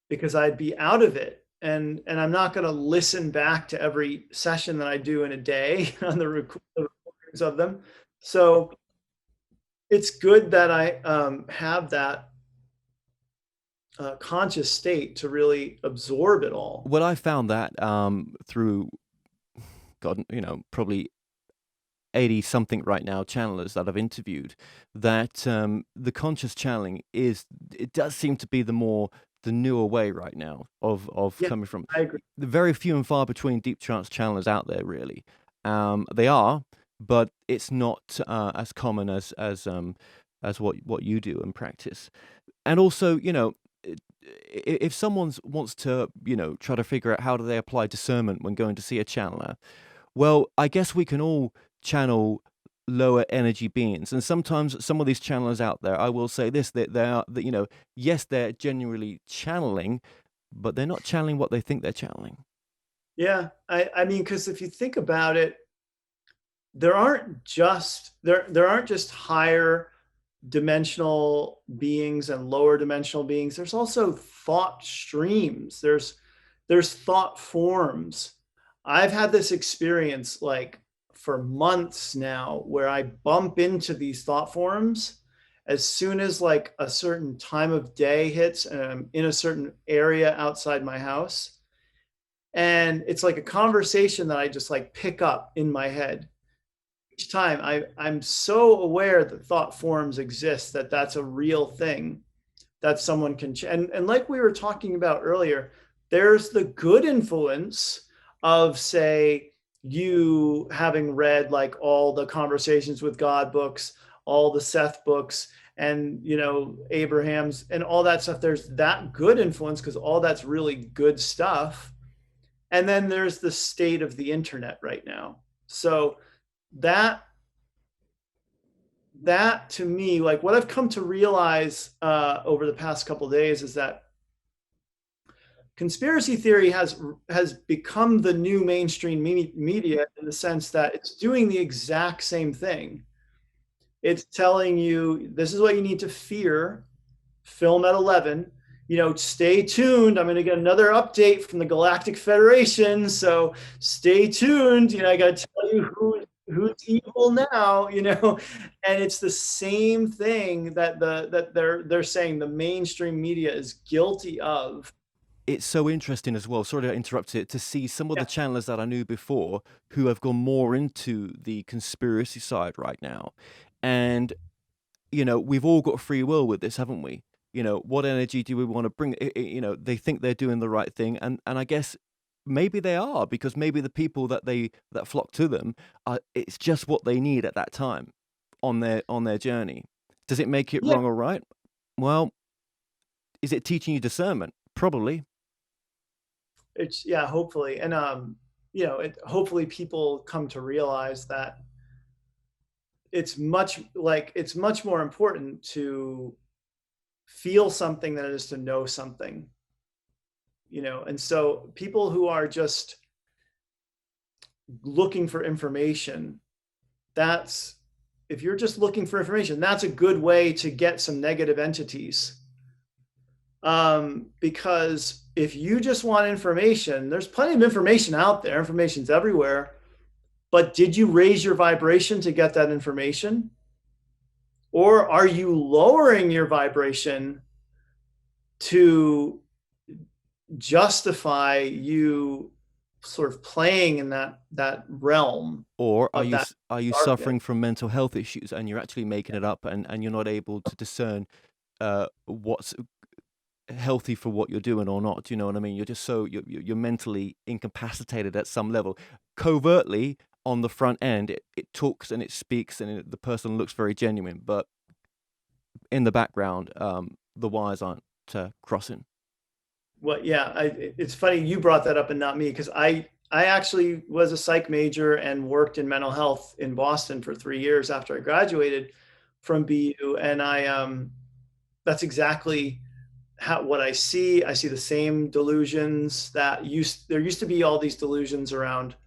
Speaker 3: because I'd be out of it. And I'm not going to listen back to every session that I do in a day on the recordings of them. So it's good that I have that conscious state to really absorb it all.
Speaker 1: Well, I found that through, God, probably 80 something right now channelers that I've interviewed, that the conscious channeling it does seem to be the newer way right now of coming from.
Speaker 3: I agree.
Speaker 1: The very few and far between deep trance channelers out there, really. They are, but it's not as common as what you do and practice. And also, if someone wants to, try to figure out how do they apply discernment when going to see a channeler, well, I guess we can all channel lower energy beings. And sometimes some of these channelers out there, I will say this, that they are, that, yes, they're genuinely channeling, but they're not channeling what they think they're channeling.
Speaker 3: Yeah. I mean, because if you think about it, there aren't just higher dimensional beings and lower dimensional beings. There's also thought streams. There's thought forms. I've had this experience like for months now where I bump into these thought forms as soon as like a certain time of day hits and I'm in a certain area outside my house. And it's like a conversation that I just like pick up in my head. Each time I'm so aware that thought forms exist, that's a real thing that someone can and like we were talking about earlier, there's the good influence of, say, you having read like all the Conversations with God books, all the Seth books, and Abraham's and all that stuff. There's that good influence because all that's really good stuff. And then there's the state of the internet right now. So that to me, like what I've come to realize over the past couple of days is that conspiracy theory has become the new mainstream media in the sense that it's doing the exact same thing. It's telling you this is what you need to fear. Film at 11. Stay tuned. I'm going to get another update from the Galactic Federation, so stay tuned. I got to tell you who's evil now. And it's the same thing that they're saying the mainstream media is guilty of.
Speaker 1: It's so interesting as well, sorry to interrupt it, to see some of the channelers that I knew before who have gone more into the conspiracy side right now. And, we've all got free will with this, haven't we? What energy do we want to bring? They think they're doing the right thing. And I guess maybe they are, because maybe the people that flock to them, it's just what they need at that time on their journey. Does it make it wrong or right? Well, is it teaching you discernment? Probably.
Speaker 3: It's hopefully. And hopefully people come to realize that it's much more important to feel something than it is to know something, and so people who are just looking for information, if you're just looking for information, that's a good way to get some negative entities. Because if you just want information, there's plenty of information out there. Information's everywhere. But did you raise your vibration to get that information? Or are you lowering your vibration to justify you sort of playing in that realm?
Speaker 1: Or are you
Speaker 3: darkness.
Speaker 1: suffering from mental health issues and you're actually making it up, and you're not able to discern what's healthy for what you're doing or not? Do you know what I mean? You're just you're mentally incapacitated at some level. Covertly on the front end, it talks and it speaks, and the person looks very genuine, but in the background, the wires aren't crossing.
Speaker 3: Well, yeah, it's funny you brought that up and not me, because I actually was a psych major and worked in mental health in Boston for 3 years after I graduated from BU, and that's exactly what I see. I see the same delusions there used to be all these delusions around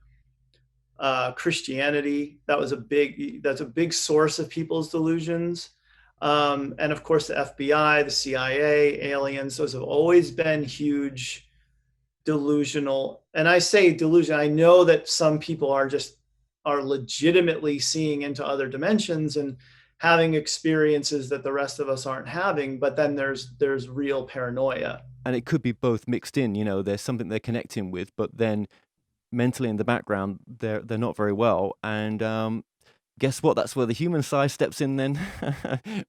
Speaker 3: Christianity. That's a big source of people's delusions. And of course, the FBI, the CIA, aliens, those have always been huge delusional. And I say delusion, I know that some people are legitimately seeing into other dimensions and having experiences that the rest of us aren't having, but then there's real paranoia.
Speaker 1: And it could be both mixed in, there's something they're connecting with, but then mentally in the background, they're not very well. And guess what? That's where the human side steps in then,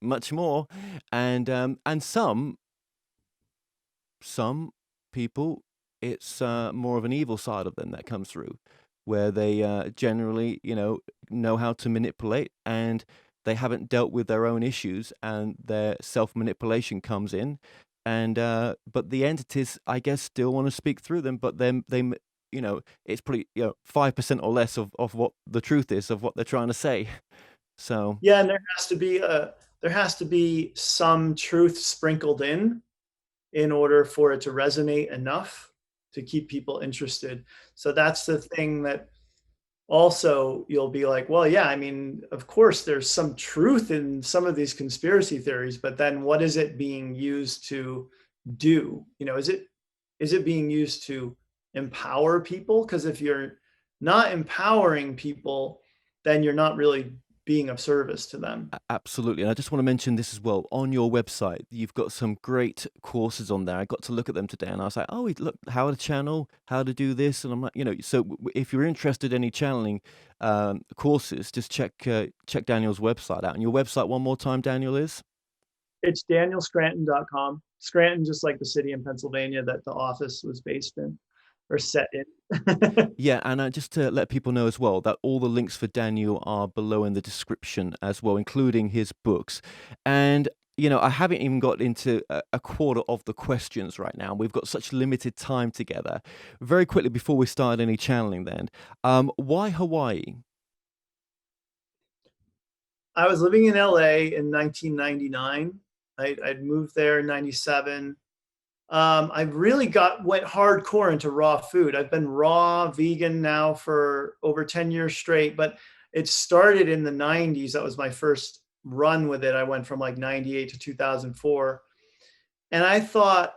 Speaker 1: much more. And some people, it's more of an evil side of them that comes through, where they generally, know how to manipulate, and they haven't dealt with their own issues, and their self-manipulation comes in. And but the entities, I guess, still want to speak through them, but then they it's pretty 5% or less of what the truth is of what they're trying to say. So
Speaker 3: yeah, and there has to be some truth sprinkled in order for it to resonate enough to keep people interested. So that's the thing that also you'll be like, well, yeah, I mean, of course there's some truth in some of these conspiracy theories, but then what is it being used to do? Is it being used to empower people? Because if you're not empowering people, then you're not really being of service to them.
Speaker 1: Absolutely. And I just want to mention this as well. On your website, you've got some great courses on there. I got to look at them today, and I was like, oh, look, how to channel, how to do this. And I'm like, so if you're interested in any channeling courses, just check Daniel's website out. And your website one more time, Daniel, is?
Speaker 3: It's danielscranton.com. Scranton, just like the city in Pennsylvania that the office was based in or set in.
Speaker 1: Yeah, and just to let people know as well that all the links for Daniel are below in the description as well, including his books. And I haven't even got into a quarter of the questions right now. We've got such limited time together. Very quickly before we start any channeling then, why Hawaii?
Speaker 3: I was living in LA in 1999. I'd moved there in 97. I really went hardcore into raw food. I've been raw vegan now for over 10 years straight, but it started in the 90s. That was my first run with it. I went from like 98 to 2004. And I thought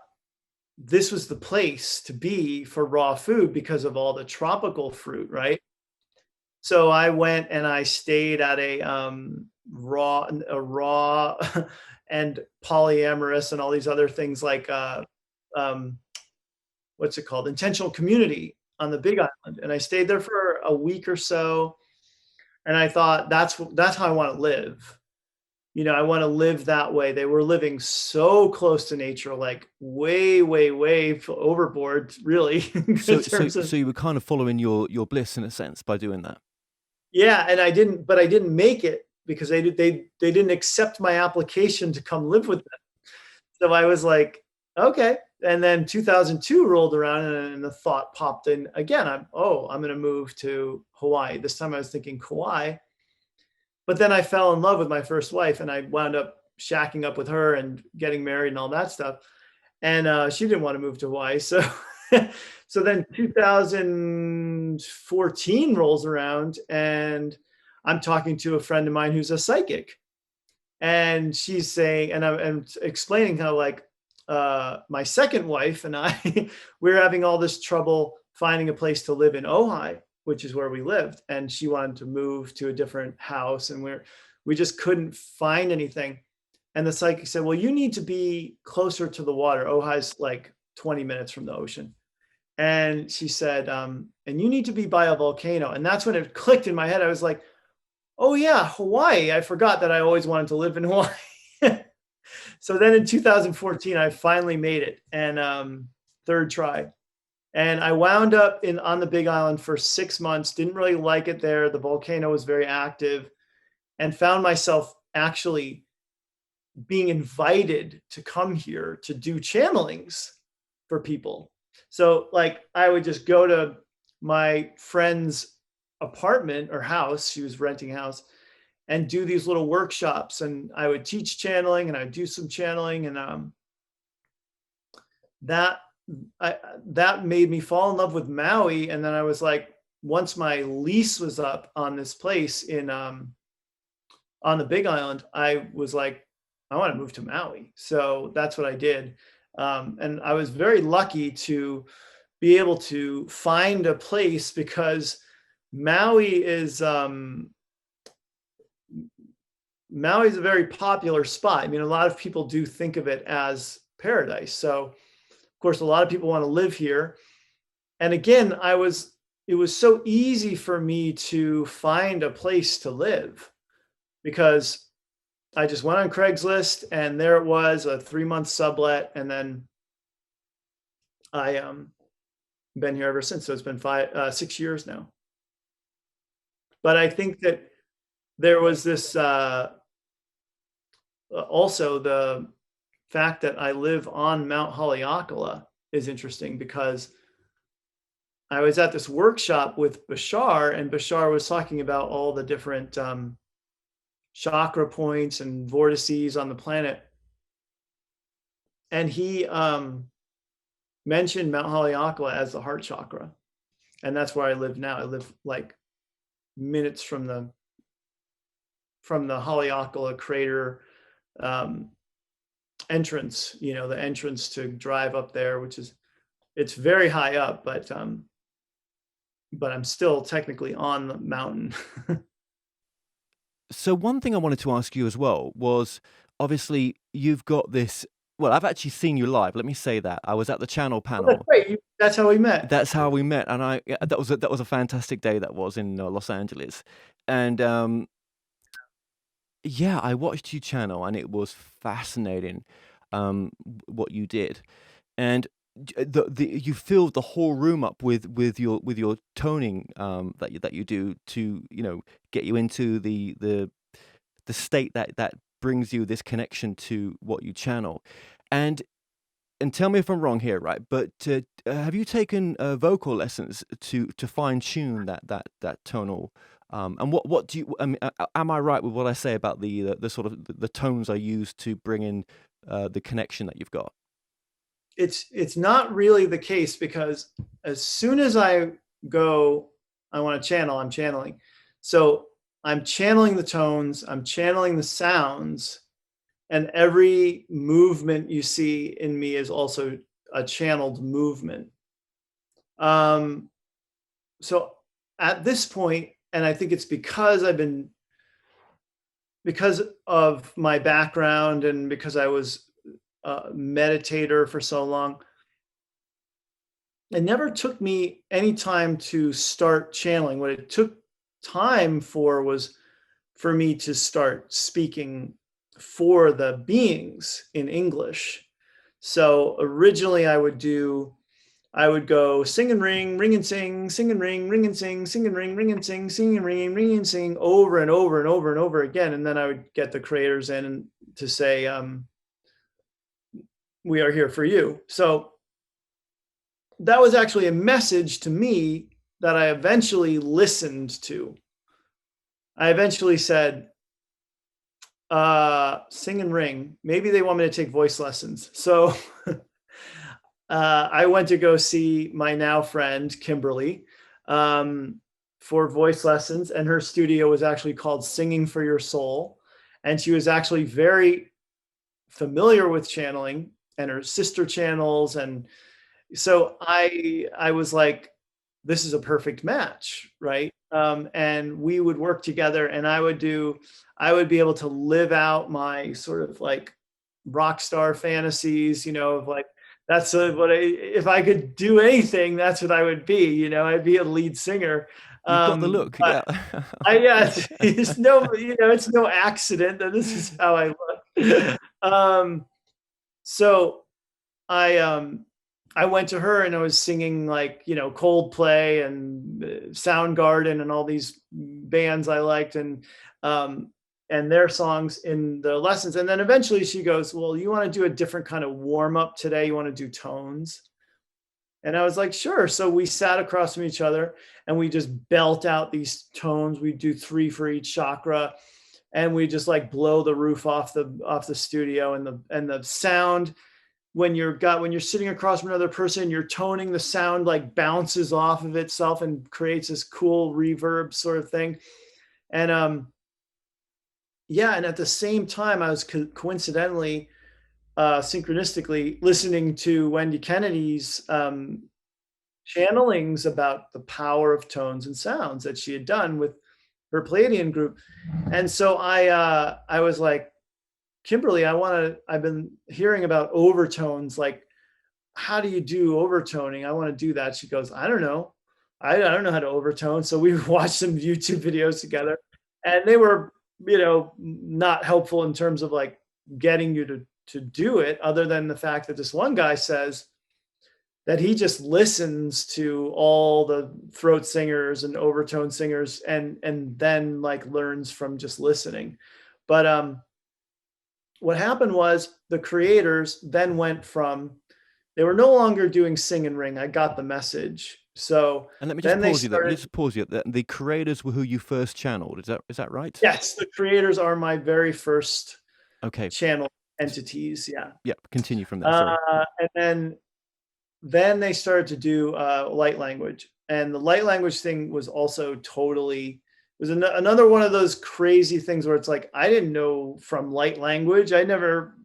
Speaker 3: this was the place to be for raw food because of all the tropical fruit, right? So I went and I stayed at a raw and polyamorous and all these other things like what's it called? Intentional community on the Big Island. And I stayed there for a week or so. And I thought that's how I want to live. I want to live that way. They were living so close to nature, like way, way, way overboard, really.
Speaker 1: So you were kind of following your bliss in a sense by doing that.
Speaker 3: Yeah, and I didn't make it because they didn't accept my application to come live with them. So I was like, okay. And then 2002 rolled around and the thought popped in again. I'm going to move to Hawaii. This time I was thinking Kauai. But then I fell in love with my first wife and I wound up shacking up with her and getting married and all that stuff. And she didn't want to move to Hawaii. So, so then 2014 rolls around, and I'm talking to a friend of mine who's a psychic. And she's saying, and I'm explaining how, like, my second wife and I, we were having all this trouble finding a place to live in Ojai, which is where we lived. And she wanted to move to a different house, and we just couldn't find anything. And the psychic said, well, you need to be closer to the water. Ojai's like 20 minutes from the ocean. And she said, and you need to be by a volcano. And that's when it clicked in my head. I was like, oh yeah, Hawaii. I forgot that I always wanted to live in Hawaii. So then in 2014, I finally made it, and third try. And I wound up on the Big Island for 6 months, didn't really like it there. The volcano was very active, and found myself actually being invited to come here to do channelings for people. So like I would just go to my friend's apartment or house, she was renting a house, and do these little workshops, and I would teach channeling, and I'd do some channeling, and that made me fall in love with Maui. And then I was like, once my lease was up on this place on the Big Island, I was like, I want to move to Maui. So that's what I did. And I was very lucky to be able to find a place, because Maui is Maui's a very popular spot. I mean, a lot of people do think of it as paradise. So of course, a lot of people want to live here. And again, it was so easy for me to find a place to live, because I just went on Craigslist, and there it was, a 3-month sublet. And then I been here ever since. So it's been 6 years now. But I think that there was this, also the fact that I live on Mount Haleakala is interesting, because I was at this workshop with Bashar, and Bashar was talking about all the different chakra points and vortices on the planet. And he mentioned Mount Haleakala as the heart chakra. And that's where I live now. I live like minutes from the Haleakala crater entrance, the entrance to drive up there, it's very high up, but I'm still technically on the mountain.
Speaker 1: So one thing I wanted to ask you as well was, obviously you've got this, well, I've actually seen you live. Let me say that. I was at the channel panel.
Speaker 3: That's great. That's how we met.
Speaker 1: That's how we met. And that was a fantastic day that was in Los Angeles. And yeah, I watched you channel, and it was fascinating what you did. And you filled the whole room up with your toning that you do to get you into the state that brings you this connection to what you channel. And tell me if I'm wrong here, right? But have you taken vocal lessons to fine tune that tonal? And what do you? Am I right with what I say about the sort of the tones I use to bring in the connection that you've got?
Speaker 3: It's not really the case, because as soon as I go, I want to channel, I'm channeling. So I'm channeling the tones, I'm channeling the sounds, and every movement you see in me is also a channeled movement. So at this point, and I think it's because of my background, and because I was a meditator for so long, it never took me any time to start channeling. What it took time for was for me to start speaking for the beings in English. So originally I would go sing and ring and sing, sing and ring and sing, sing and ring and sing, sing and ring and sing, over and over and over and over again. And then I would get the creators in to say, we are here for you. So that was actually a message to me that I eventually listened to. I eventually said, Sing and ring. Maybe they want me to take voice lessons. So I went to go see my now friend, Kimberly, for voice lessons, and her studio was actually called Singing for Your Soul. And she was actually very familiar with channeling and her sister channels. And so I was like, this is a perfect match, right? And we would work together, and I would be able to live out my sort of like rock star fantasies, of like, that's if I could do anything, that's what I would be, I'd be a lead singer.
Speaker 1: You've got the look, yeah.
Speaker 3: Yeah, it's it's no accident that this is how I look. So I went to her and I was singing like, Coldplay and Soundgarden and all these bands I liked, and their songs in the lessons. And then eventually she goes, well, you want to do a different kind of warm up today? You want to do tones? And I was like, sure. So we sat across from each other and we just belt out these tones. We do 3 for each chakra, and we just like blow the roof off the studio, and the sound, when you're sitting across from another person, you're toning, the sound like bounces off of itself and creates this cool reverb sort of thing. And yeah, and at the same time, I was coincidentally, synchronistically listening to Wendy Kennedy's channelings about the power of tones and sounds that she had done with her Pleiadian group. And so I was like, Kimberly, I've been hearing about overtones. Like, how do you do overtoning? I want to do that. She goes, I don't know. I don't know how to overtone. So we watched some YouTube videos together, and they were, not helpful in terms of like getting you to do it, other than the fact that this one guy says that he just listens to all the throat singers and overtone singers and then like learns from just listening. But what happened was the creators then went from, they were no longer doing sing and ring. I got the message. So
Speaker 1: and let me just pause you there. Let me just pause you. The creators were who you first channeled. Is that right?
Speaker 3: Yes, the creators are my very first channel entities. Yeah.
Speaker 1: Yeah. Continue from there. Sorry.
Speaker 3: And then they started to do light language, and the light language thing was also totally, was another one of those crazy things where it's like, I didn't know from light language. I never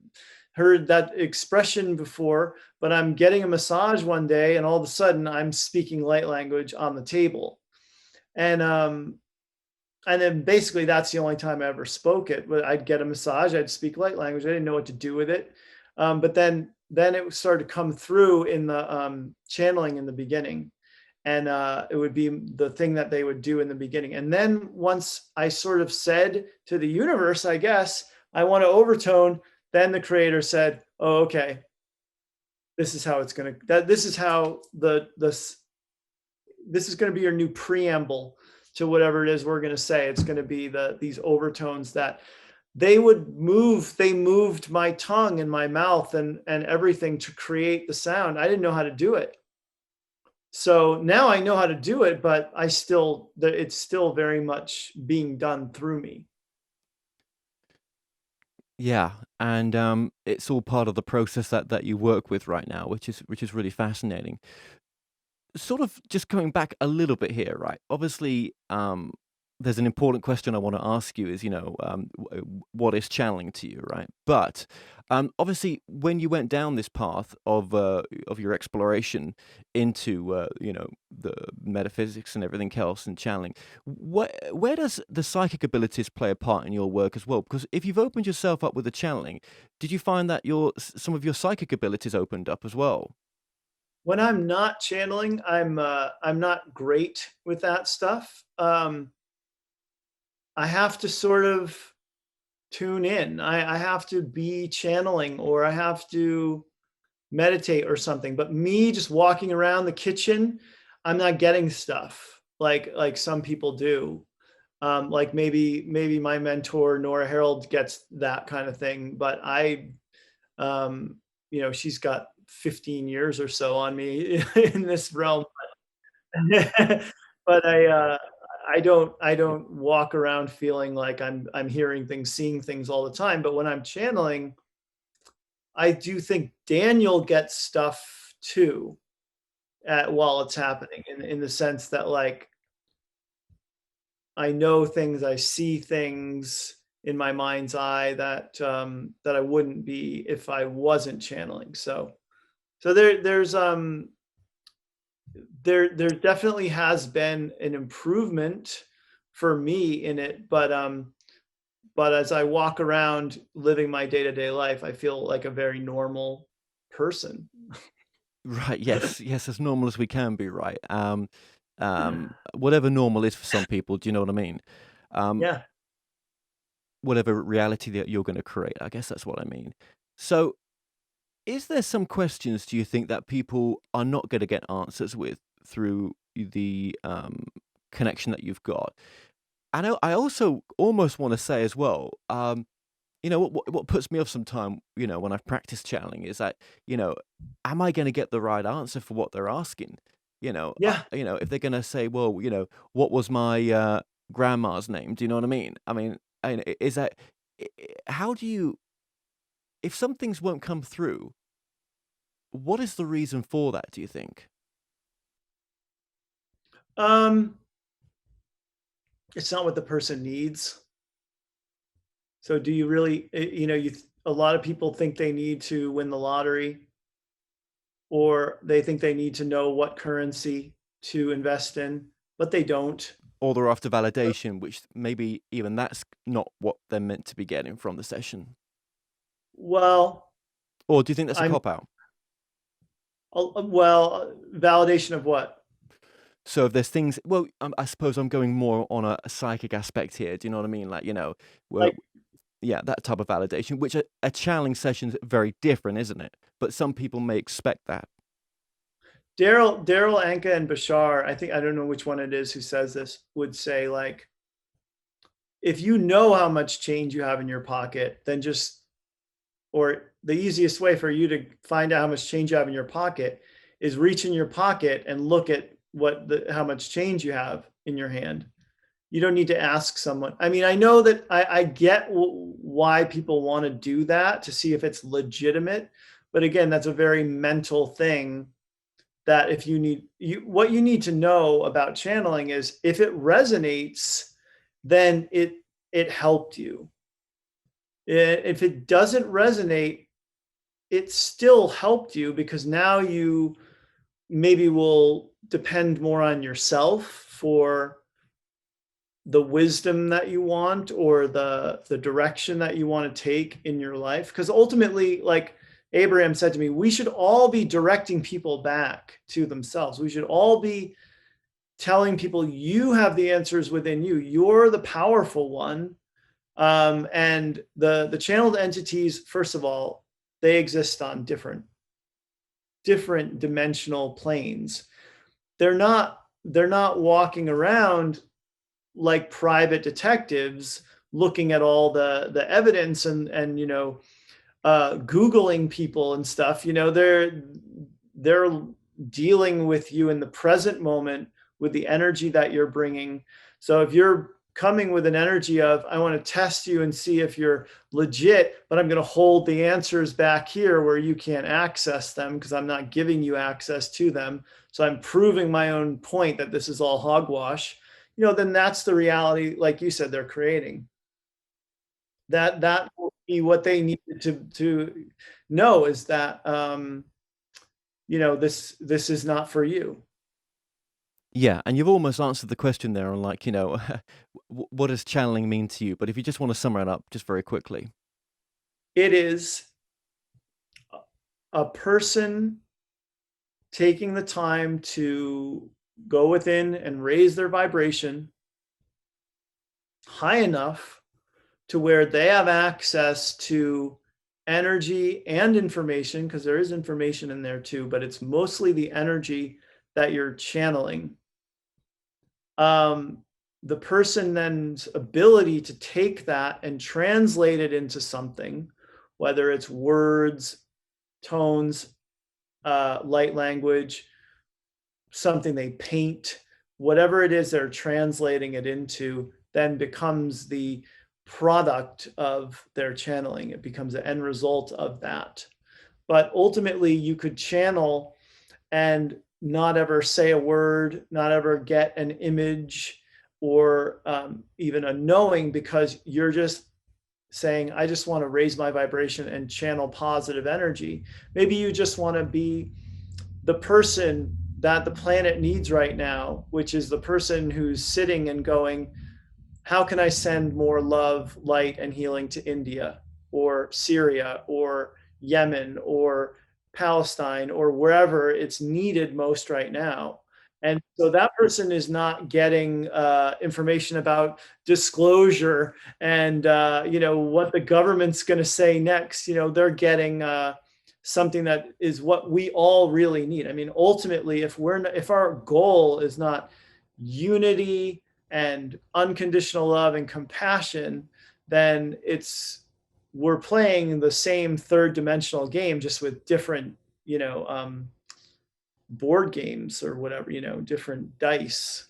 Speaker 3: heard that expression before, but I'm getting a massage one day and all of a sudden I'm speaking light language on the table. And then basically that's the only time I ever spoke it. But I'd get a massage, I'd speak light language. I didn't know what to do with it. But then it started to come through in the channeling in the beginning. And it would be the thing that they would do in the beginning. And then once I sort of said to the universe, I guess, I want to overtone, then the creator said, oh, okay, this is how it's going to, this is how this is going to be your new preamble to whatever it is we're going to say. It's going to be these overtones that they moved my tongue and my mouth and everything to create the sound. I didn't know how to do it. So now I know how to do it, but it's still very much being done through me.
Speaker 1: Yeah, and it's all part of the process that you work with right now, which is really fascinating. Sort of just coming back a little bit here, right? Obviously, there's an important question I want to ask you is, what is channeling to you, right? But obviously, when you went down this path of your exploration into, the metaphysics and everything else and channeling, where does the psychic abilities play a part in your work as well? Because if you've opened yourself up with the channeling, did you find that some of your psychic abilities opened up as well?
Speaker 3: When I'm not channeling, I'm not great with that stuff. I have to sort of tune in. I have to be channeling, or I have to meditate or something. But me just walking around the kitchen, I'm not getting stuff like some people do. Like maybe my mentor Nora Harold gets that kind of thing, but she's got 15 years or so on me in this realm. But I don't walk around feeling like I'm hearing things, seeing things all the time. But when I'm channeling, I do think Daniel gets stuff too while it's happening, in the sense that, like, I know things, I see things in my mind's eye that that I wouldn't be if I wasn't channeling. So there definitely has been an improvement for me in it, but as I walk around living my day-to-day life, I feel like a very normal person.
Speaker 1: Right. Yes. Yes. As normal as we can be. Right. Whatever normal is for some people. Do you know what I mean? Um,
Speaker 3: Yeah.
Speaker 1: whatever reality that you're going to create. I guess that's what I mean. So, is there some questions, do you think, that people are not going to get answers with through the connection that you've got? I also almost want to say as well, what puts me off sometime, when I've practiced channeling is that, am I going to get the right answer for what they're asking?
Speaker 3: Yeah.
Speaker 1: If they're going to say, well, what was my grandma's name? Do you know what I mean? Is that, how do you, if some things won't come through, what is the reason for that, do you think?
Speaker 3: Um, it's not what the person needs. So do you really, a lot of people think they need to win the lottery, or they think they need to know what currency to invest in, but they don't.
Speaker 1: Or they're after validation, which maybe even that's not what they're meant to be getting from the session.
Speaker 3: Well,
Speaker 1: Or do you think that's a
Speaker 3: I'm
Speaker 1: cop-out?
Speaker 3: validation of what?
Speaker 1: So if there's things, well, I suppose I'm going more on a psychic aspect here. Do you know what I mean? Like, where,
Speaker 3: Like
Speaker 1: yeah, that type of validation, which a channeling session's very different, isn't it? But some people may expect that.
Speaker 3: Daryl, Anka, and Bashar, I don't know which one it is who says this, would say, like, if you know how much change you have in your pocket, then or the easiest way for you to find out how much change you have in your pocket is reach in your pocket and look at how much change you have in your hand. You don't need to ask someone. I mean, I know that I get why people want to do that, to see if it's legitimate. But again, that's a very mental thing, that if what you need to know about channeling is, if it resonates, then it helped you. If it doesn't resonate, it still helped you, because now you maybe will depend more on yourself for the wisdom that you want, or the direction that you want to take in your life. Because ultimately, like Abraham said to me, we should all be directing people back to themselves. We should all be telling people, you have the answers within you. You're the powerful one. And the channeled entities, first of all, they exist on different dimensional planes. They're not walking around like private detectives looking at all the evidence and Googling people and stuff. They're dealing with you in the present moment with the energy that you're bringing. So if you're coming with an energy of, I want to test you and see if you're legit, but I'm going to hold the answers back here where you can't access them because I'm not giving you access to them. So I'm proving my own point that this is all hogwash, then that's the reality, like you said, they're creating. That will be what they needed to know, is that this is not for you.
Speaker 1: Yeah, and you've almost answered the question there on, like, what does channeling mean to you? But if you just want to sum it up just very quickly.
Speaker 3: It is a person taking the time to go within and raise their vibration high enough to where they have access to energy and information, because there is information in there too, but it's mostly the energy that you're channeling. The person then's ability to take that and translate it into something, whether it's words, tones, light language, something they paint, whatever it is they're translating it into then becomes the product of their channeling. It becomes the end result of that. But ultimately, you could channel and not ever say a word, not ever get an image or even a knowing, because you're just saying, I just want to raise my vibration and channel positive energy. Maybe you just want to be the person that the planet needs right now, which is the person who's sitting and going, how can I send more love, light, and healing to India or Syria or Yemen or Palestine or wherever it's needed most right now? And so that person is not getting information about disclosure and what the government's going to say next. They're getting something that is what we all really need. I mean, ultimately, if our goal is not unity and unconditional love and compassion, then we're playing the same third dimensional game, just with different, board games or whatever, different dice.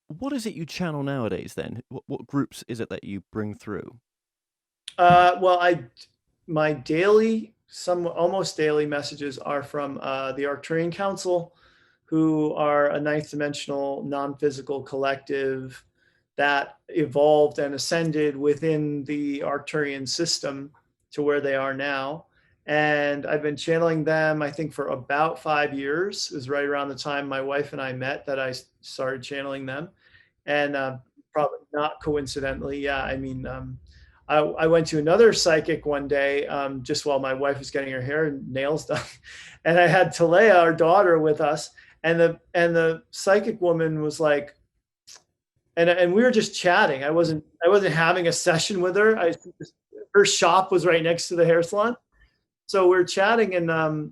Speaker 1: What is it you channel nowadays then? What groups is it that you bring through?
Speaker 3: Well, my almost daily messages are from the Arcturian Council, who are a ninth dimensional non-physical collective that evolved and ascended within the Arcturian system to where they are now. And I've been channeling them, I think, for about 5 years. It was right around the time my wife and I met that I started channeling them. And probably not coincidentally, yeah, I mean, I went to another psychic one day, just while my wife was getting her hair and nails done. And I had Talea, our daughter, with us. And the psychic woman was like, and we were just chatting. I wasn't having a session with her. Her shop was right next to the hair salon. So we're chatting, and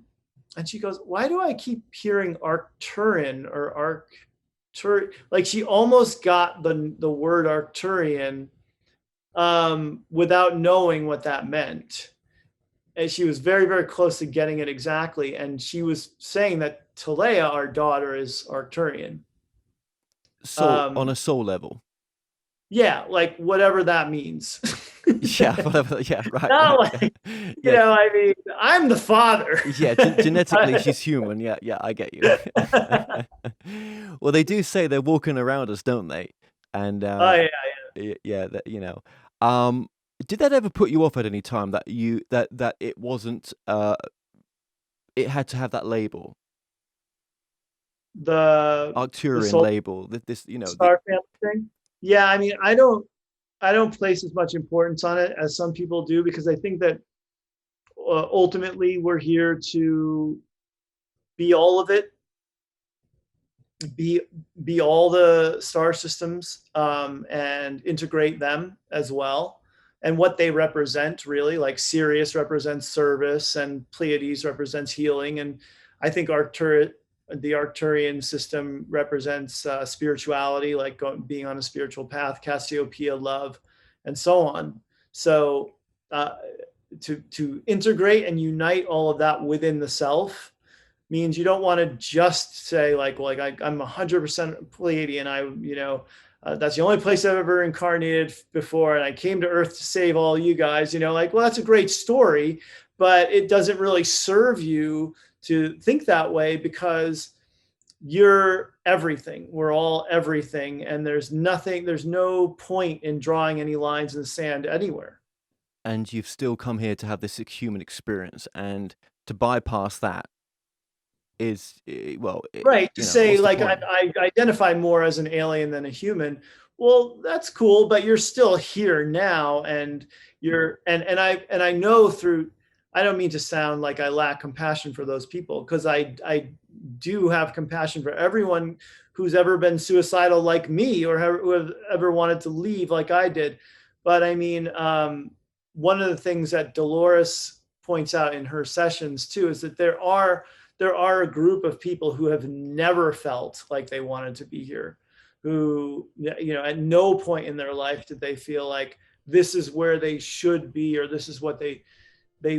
Speaker 3: she goes, why do I keep hearing Arcturian or Arcturian? Like, she almost got the word Arcturian without knowing what that meant. And she was very, very close to getting it exactly. And she was saying that Talea, our daughter, is Arcturian.
Speaker 1: Soul, on a soul level.
Speaker 3: Yeah, like whatever that means.
Speaker 1: Yeah, whatever. Yeah, right.
Speaker 3: Not
Speaker 1: right.
Speaker 3: like, I mean, I'm the father.
Speaker 1: Yeah, genetically she's human. Yeah, I get you. Well, they do say they're walking around us, don't they? And
Speaker 3: yeah.
Speaker 1: did that ever put you off at any time that that it wasn't it had to have that label?
Speaker 3: The
Speaker 1: Arcturian label, this
Speaker 3: star family thing. Yeah, I mean, I don't place as much importance on it as some people do, because I think that ultimately we're here to be all of it, be all the star systems, and integrate them as well, and what they represent, really. Like Sirius represents service, and Pleiades represents healing, and I think the Arcturian system represents spirituality, like being on a spiritual path, Cassiopeia, love, and so on. So to integrate and unite all of that within the self means you don't want to just say I'm 100% Pleiadian. That's the only place I've ever incarnated before, and I came to Earth to save all you guys. Well, that's a great story, but it doesn't really serve you to think that way, because you're everything. We're all everything. And there's no point in drawing any lines in the sand anywhere.
Speaker 1: And you've still come here to have this human experience, and to bypass that is, well,
Speaker 3: right. To say, like, I identify more as an alien than a human. Well, that's cool, but you're still here now. And I know through, I don't mean to sound like I lack compassion for those people, because I do have compassion for everyone who's ever been suicidal like me, or who have ever wanted to leave like I did. But I mean, one of the things that Dolores points out in her sessions too is that there are a group of people who have never felt like they wanted to be here, who, at no point in their life did they feel like this is where they should be, or this is what they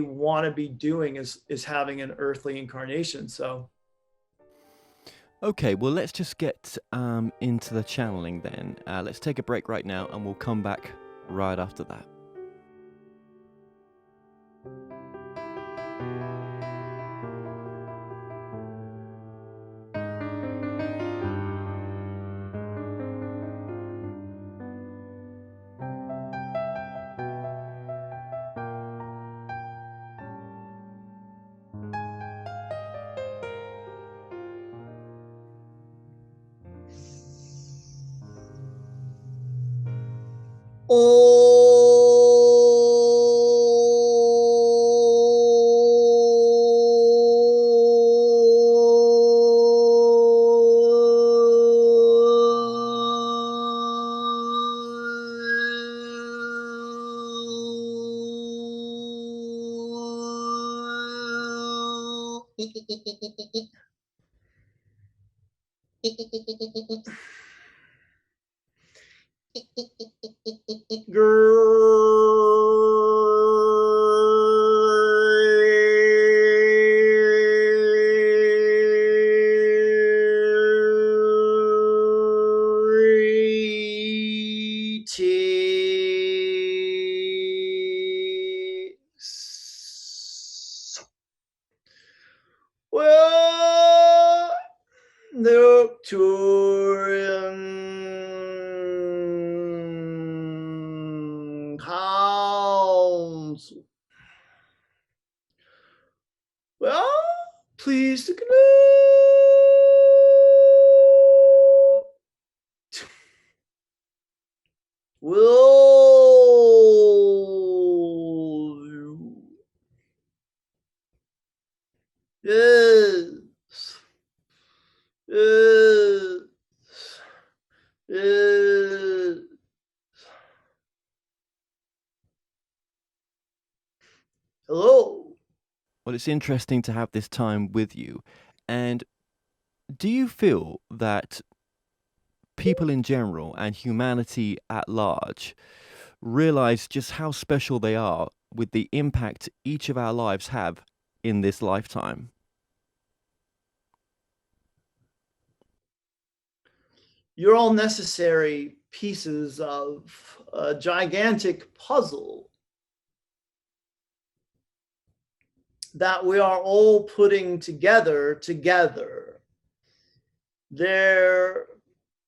Speaker 3: want to be doing, is having an earthly incarnation. So
Speaker 1: Okay, well, let's just get into the channeling then. Let's take a break right now, and we'll come back right after that.
Speaker 3: Well, the Arcturian Council. Well, please to connect. Will you? Yes. Yes. Yes. Hello.
Speaker 1: Well, it's interesting to have this time with you. And do you feel that people in general and humanity at large realize just how special they are with the impact each of our lives have in this lifetime?
Speaker 3: You're all necessary pieces of a gigantic puzzle that we are all putting together. There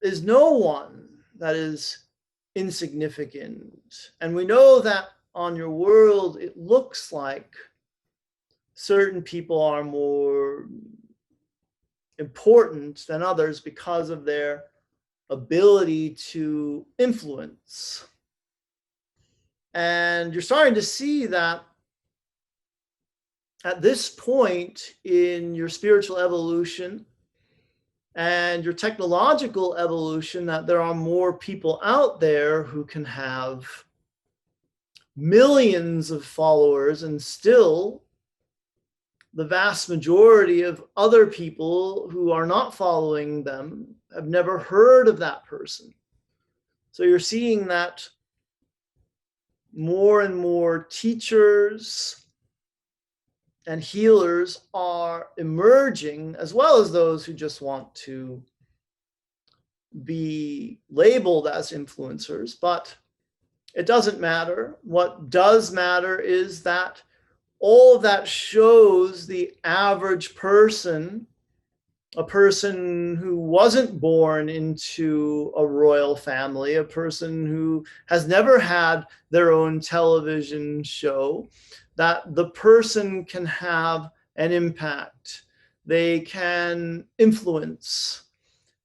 Speaker 3: is no one that is insignificant. And we know that on your world, it looks like certain people are more important than others because of their ability to influence. And you're starting to see that at this point in your spiritual evolution and your technological evolution, that there are more people out there who can have millions of followers, and still the vast majority of other people who are not following them have never heard of that person. So you're seeing that more and more teachers and healers are emerging, as well as those who just want to be labeled as influencers. But it doesn't matter. What does matter is that all of that shows the average person, a person who wasn't born into a royal family, a person who has never had their own television show, that the person can have an impact. They can influence.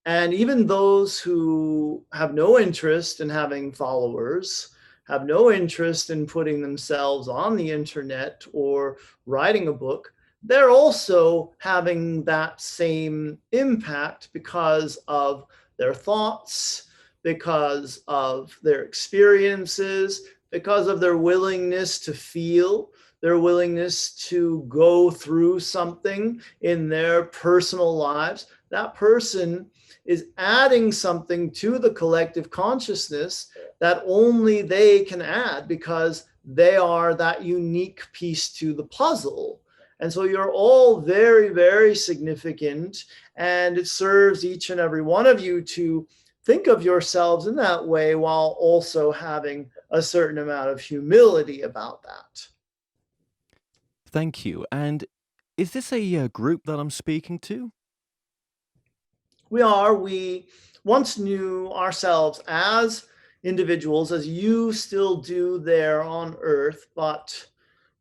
Speaker 3: And even those who have no interest in having followers, have no interest in putting themselves on the internet or writing a book, they're also having that same impact because of their thoughts, because of their experiences, because of their willingness to feel, their willingness to go through something in their personal lives. That person is adding something to the collective consciousness that only they can add, because they are that unique piece to the puzzle. And so you're all very, very significant, and it serves each and every one of you to think of yourselves in that way while also having a certain amount of humility about that.
Speaker 1: Thank you. And is this a group that I'm speaking to?
Speaker 3: We once knew ourselves as individuals, as you still do there on Earth, but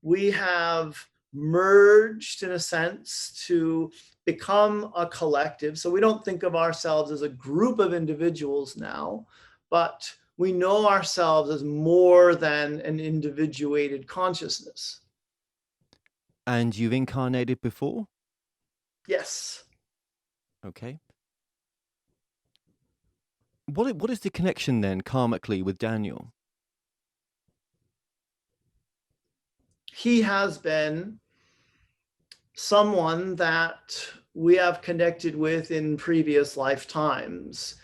Speaker 3: we have merged in a sense to become a collective. So we don't think of ourselves as a group of individuals now, but we know ourselves as more than an individuated consciousness.
Speaker 1: And you've incarnated before?
Speaker 3: Yes.
Speaker 1: Okay. What is the connection then, karmically, with Daniel?
Speaker 3: He has been someone that we have connected with in previous lifetimes,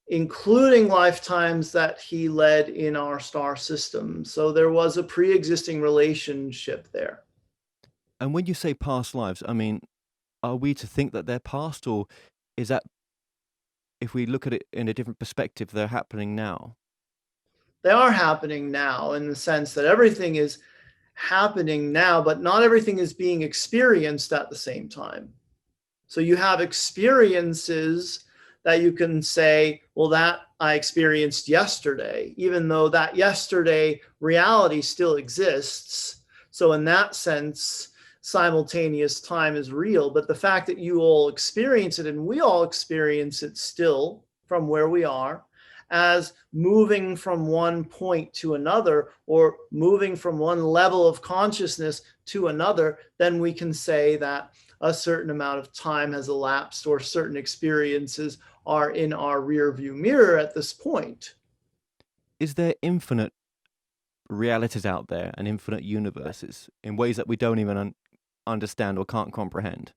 Speaker 3: including lifetimes that he led in our star system. So there was a pre-existing relationship there.
Speaker 1: And when you say past lives, I mean, are we to think that they're past, or is that, if we look at it in a different perspective, they're happening now?
Speaker 3: They are happening now in the sense that everything is happening now, but not everything is being experienced at the same time. So you have experiences that you can say, well, that I experienced yesterday, even though that yesterday reality still exists. So in that sense, simultaneous time is real, but the fact that you all experience it and we all experience it still from where we are, as moving from one point to another, or moving from one level of consciousness to another, then we can say that a certain amount of time has elapsed, or certain experiences are in our rear view mirror at this point.
Speaker 1: Is there infinite realities out there and infinite universes in ways that we don't even understand or can't comprehend?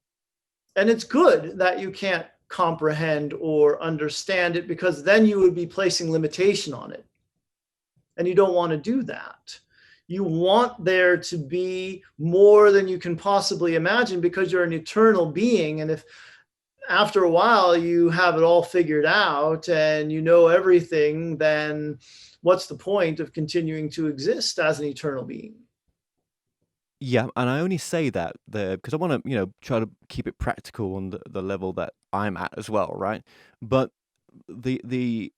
Speaker 3: And it's good that you can't comprehend or understand it, because then you would be placing limitation on it. And you don't want to do that. You want there to be more than you can possibly imagine, because you're an eternal being. And if after a while you have it all figured out and you know everything, then what's the point of continuing to exist as an eternal being?
Speaker 1: Yeah, and I only say that there because I want to, try to keep it practical on the level that I'm at as well, right? But the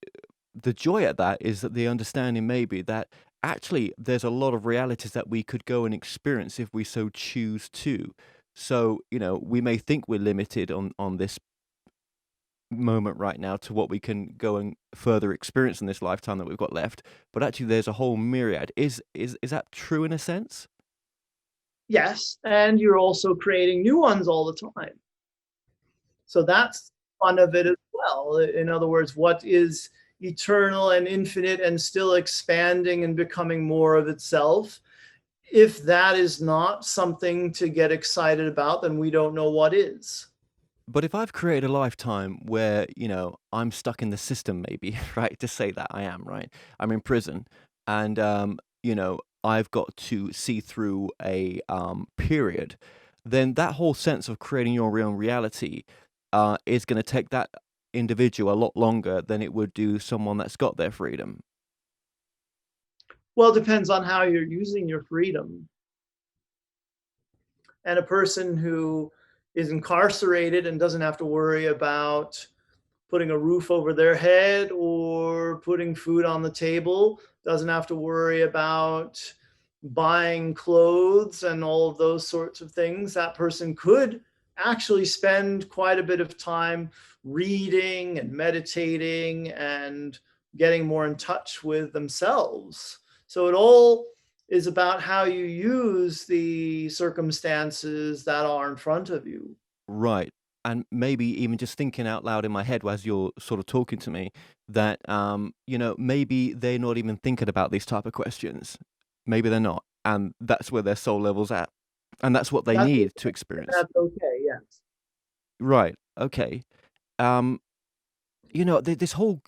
Speaker 1: joy at that is that the understanding maybe that actually there's a lot of realities that we could go and experience if we so choose to. So, we may think we're limited on this moment right now to what we can go and further experience in this lifetime that we've got left, but actually there's a whole myriad. Is that true in a sense?
Speaker 3: Yes, and you're also creating new ones all the time. So that's fun of it as well. In other words, what is eternal and infinite and still expanding and becoming more of itself? If that is not something to get excited about, then we don't know what is.
Speaker 1: But if I've created a lifetime where, I'm stuck in the system, maybe, right? To say that I am, right? I'm in prison, and, I've got to see through a period, then that whole sense of creating your own reality is going to take that individual a lot longer than it would do someone that's got their freedom.
Speaker 3: Well, it depends on how you're using your freedom. And a person who is incarcerated and doesn't have to worry about putting a roof over their head or putting food on the table, doesn't have to worry about buying clothes and all of those sorts of things. That person could actually spend quite a bit of time reading and meditating and getting more in touch with themselves. So it all is about how you use the circumstances that are in front of you.
Speaker 1: Right. And maybe even just thinking out loud in my head as you're sort of talking to me that, maybe they're not even thinking about these type of questions. Maybe they're not. And that's where their soul level's at. And that's what they
Speaker 3: That's
Speaker 1: need to experience.
Speaker 3: That's okay, yes.
Speaker 1: Right. Okay. Um, this whole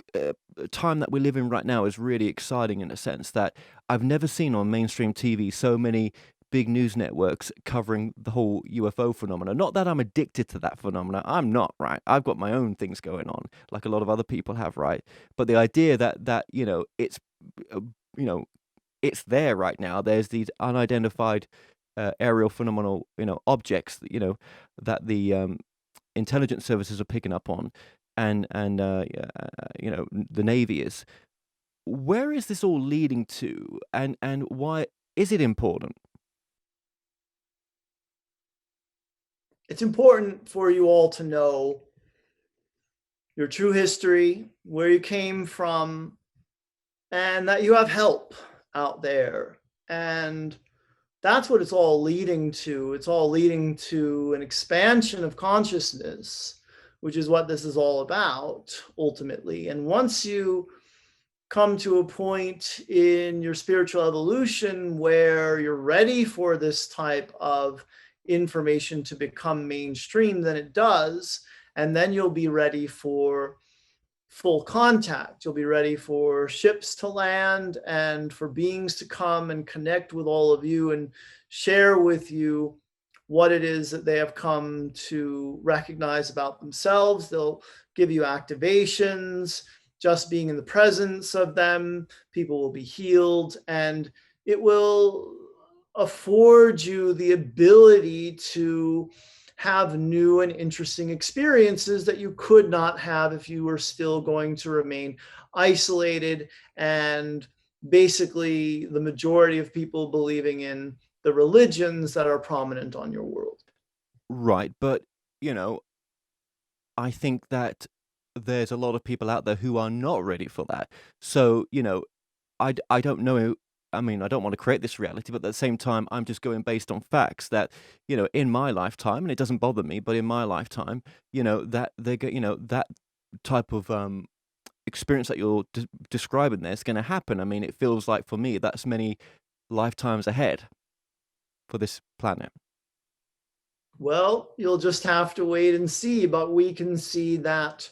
Speaker 1: time that we live in right now is really exciting in a sense that I've never seen on mainstream TV so many big news networks covering the whole UFO phenomena. Not that I'm addicted to that phenomena. I'm not, right? I've got my own things going on, like a lot of other people have, right? But the idea that it's uh, you know it's there right now. There's these unidentified aerial phenomenal objects that the intelligence services are picking up on, and the Navy is. Where is this all leading to, and why is it important?
Speaker 3: It's important for you all to know your true history, where you came from, and that you have help out there. And that's what it's all leading to. It's all leading to an expansion of consciousness, which is what this is all about ultimately. And once you come to a point in your spiritual evolution where you're ready for this type of information to become mainstream, then it does. And then you'll be ready for full contact. You'll be ready for ships to land and for beings to come and connect with all of you and share with you what it is that they have come to recognize about themselves. They'll give you activations. Just being in the presence of them, people will be healed, and it will afford you the ability to have new and interesting experiences that you could not have if you were still going to remain isolated and basically the majority of people believing in the religions that are prominent on your world.
Speaker 1: Right, but I think that there's a lot of people out there who are not ready for that. So, I don't know. I mean, I don't want to create this reality, but at the same time, I'm just going based on facts that, in my lifetime, and it doesn't bother me, but in my lifetime, that they get, that type of experience that you're describing there is going to happen. I mean, it feels like for me, that's many lifetimes ahead for this planet.
Speaker 3: Well, you'll just have to wait and see, but we can see that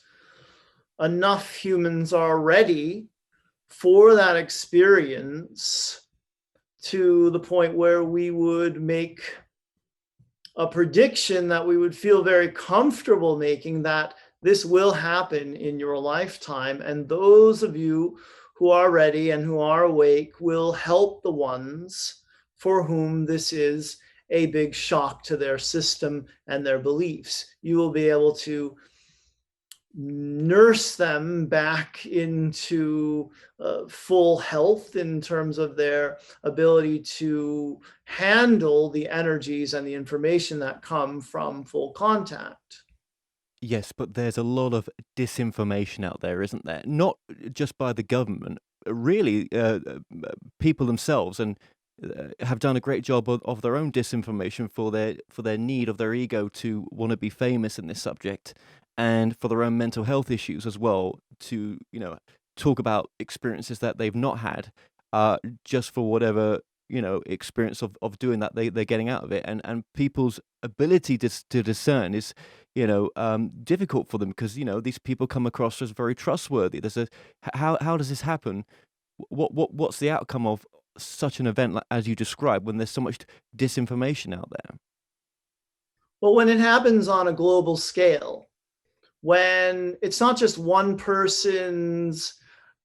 Speaker 3: enough humans are ready for that experience to the point where we would make a prediction that we would feel very comfortable making, that this will happen in your lifetime. And those of you who are ready and who are awake will help the ones for whom this is a big shock to their system and their beliefs. You will be able to nurse them back into full health in terms of their ability to handle the energies and the information that come from full contact.
Speaker 1: Yes, but there's a lot of disinformation out there, isn't there? Not just by the government, really, people themselves, and have done a great job of their own disinformation for their need of their ego to want to be famous in this subject, and for their own mental health issues as well, to talk about experiences that they've not had, just for whatever experience of doing that they're getting out of it, and people's ability to discern is difficult for them, because these people come across as very trustworthy. How does this happen? What's the outcome of such an event as you described, when there's so much disinformation out there?
Speaker 3: Well, when it happens on a global scale, when it's not just one person's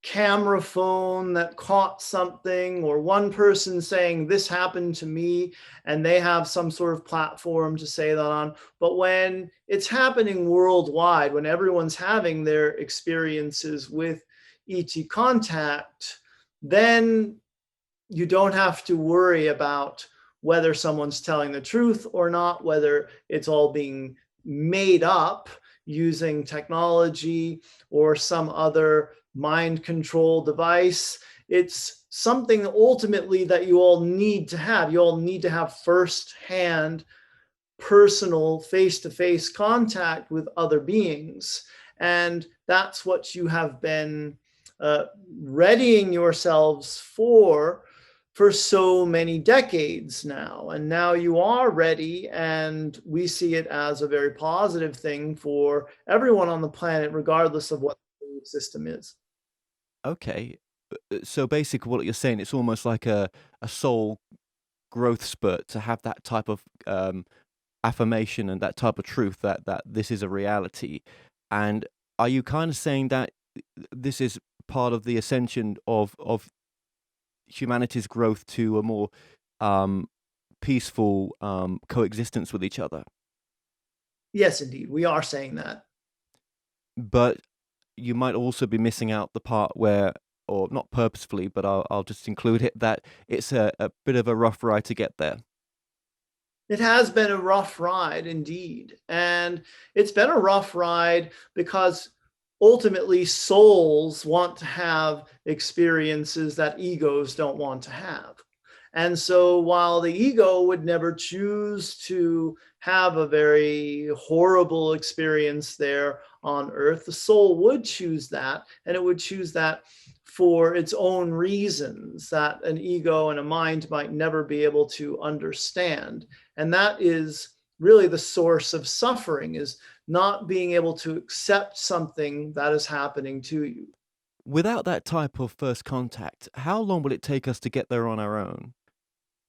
Speaker 3: camera phone that caught something, or one person saying this happened to me and they have some sort of platform to say that on, but when it's happening worldwide, when everyone's having their experiences with ET contact, then you don't have to worry about whether someone's telling the truth or not, whether it's all being made up using technology or some other mind control device. It's something ultimately that you all need to have. You all need to have first-hand, personal, face-to-face contact with other beings. And that's what you have been readying yourselves for so many decades now. And now you are ready, and we see it as a very positive thing for everyone on the planet, regardless of what the belief system is.
Speaker 1: Okay, so basically what you're saying, it's almost like a soul growth spurt to have that type of affirmation and that type of truth that this is a reality. And are you kind of saying that this is part of the ascension of humanity's growth to a more peaceful coexistence with each other?
Speaker 3: Yes, indeed, we are saying that.
Speaker 1: But you might also be missing out the part where, or not purposefully, but I'll just include it, that it's a bit of a rough ride to get there.
Speaker 3: It has been a rough ride indeed. And it's been a rough ride because ultimately souls want to have experiences that egos don't want to have. And so while the ego would never choose to have a very horrible experience there on earth, the soul would choose that, and it would choose that for its own reasons that an ego and a mind might never be able to understand. And that is really the source of suffering, is not being able to accept something that is happening to you.
Speaker 1: Without that type of first contact, how long will it take us to get there on our own,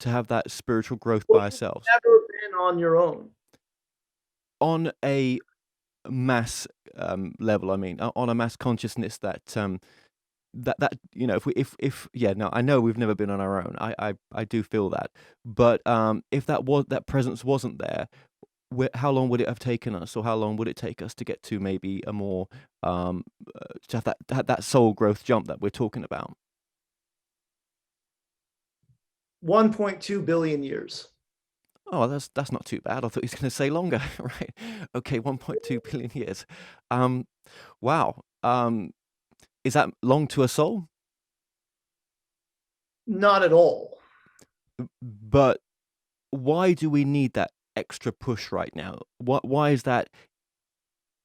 Speaker 1: to have that spiritual growth
Speaker 3: Well,
Speaker 1: by
Speaker 3: you've
Speaker 1: ourselves?
Speaker 3: never been on your own.
Speaker 1: On a mass level, I mean, on a mass consciousness that you know, if yeah, no, I know we've never been on our own. I do feel that, but if that presence wasn't there, how long would it have taken us, or how long would it take us to get to maybe a more to have that soul growth jump that we're talking about?
Speaker 3: 1.2 billion years.
Speaker 1: Oh, that's not too bad. I thought he was going to say longer, right? Okay, 1.2 billion years. Wow. Is that long to a soul?
Speaker 3: Not at all.
Speaker 1: But why do we need that extra push right now? Why is that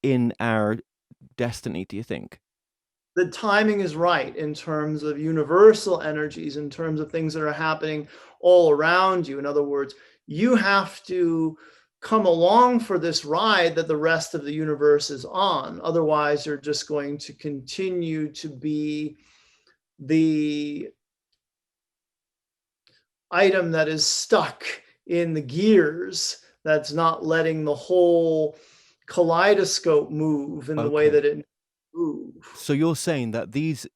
Speaker 1: in our destiny, do you think?
Speaker 3: The timing is right in terms of universal energies, in terms of things that are happening all around you. In other words, you have to come along for this ride that the rest of the universe is on. Otherwise, you're just going to continue to be the item that is stuck in the gears, that's not letting the whole kaleidoscope move in the way
Speaker 1: Okay.
Speaker 3: that it moves.
Speaker 1: So you're saying that this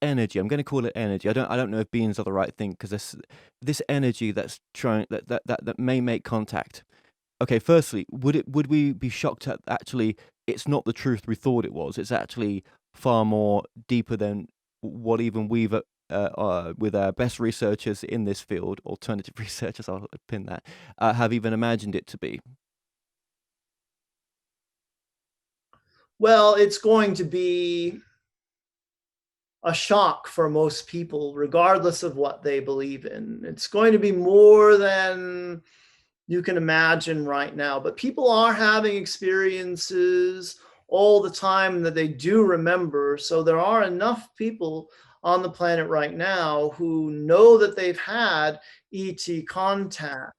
Speaker 1: energy, I'm going to call it energy. I don't know if beings are the right thing, because this energy that's trying that may make contact. Okay, firstly, would we be shocked at actually it's not the truth we thought it was? It's actually far more deeper than what even we've with our best researchers in this field, alternative researchers, I'll pin that, have even imagined it to be.
Speaker 3: Well, it's going to be a shock for most people, regardless of what they believe in. It's going to be more than you can imagine right now. But people are having experiences all the time that they do remember. So there are enough people on the planet right now who know that they've had ET contact.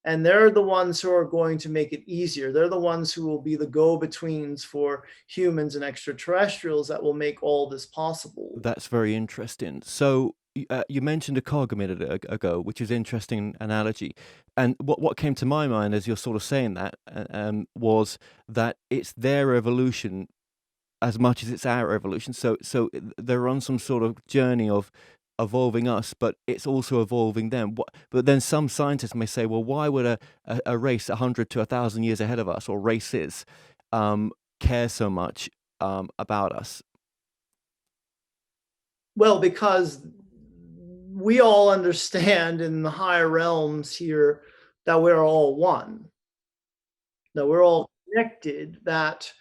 Speaker 3: And they're the ones who are going to make it easier. They're the ones who will be the go-betweens for humans and extraterrestrials that will make all this possible.
Speaker 1: That's very interesting. So you mentioned a cog a minute ago, which is an interesting analogy. And what came to my mind as you're sort of saying that was that it's their evolution as much as it's our evolution. So they're on some sort of journey of evolving us, but it's also evolving them. But then some scientists may say, well, why would a race 100 to 1,000 years ahead of us, or races, care so much about us?
Speaker 3: Well, because we all understand in the higher realms here that we're all one, that we're all connected, that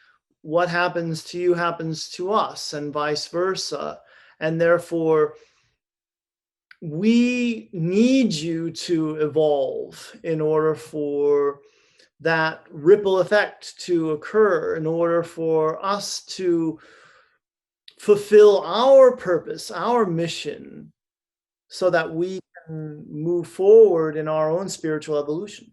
Speaker 3: what happens to you happens to us, and vice versa. And therefore, we need you to evolve in order for that ripple effect to occur, in order for us to fulfill our purpose, our mission, so that we can move forward in our own spiritual evolution.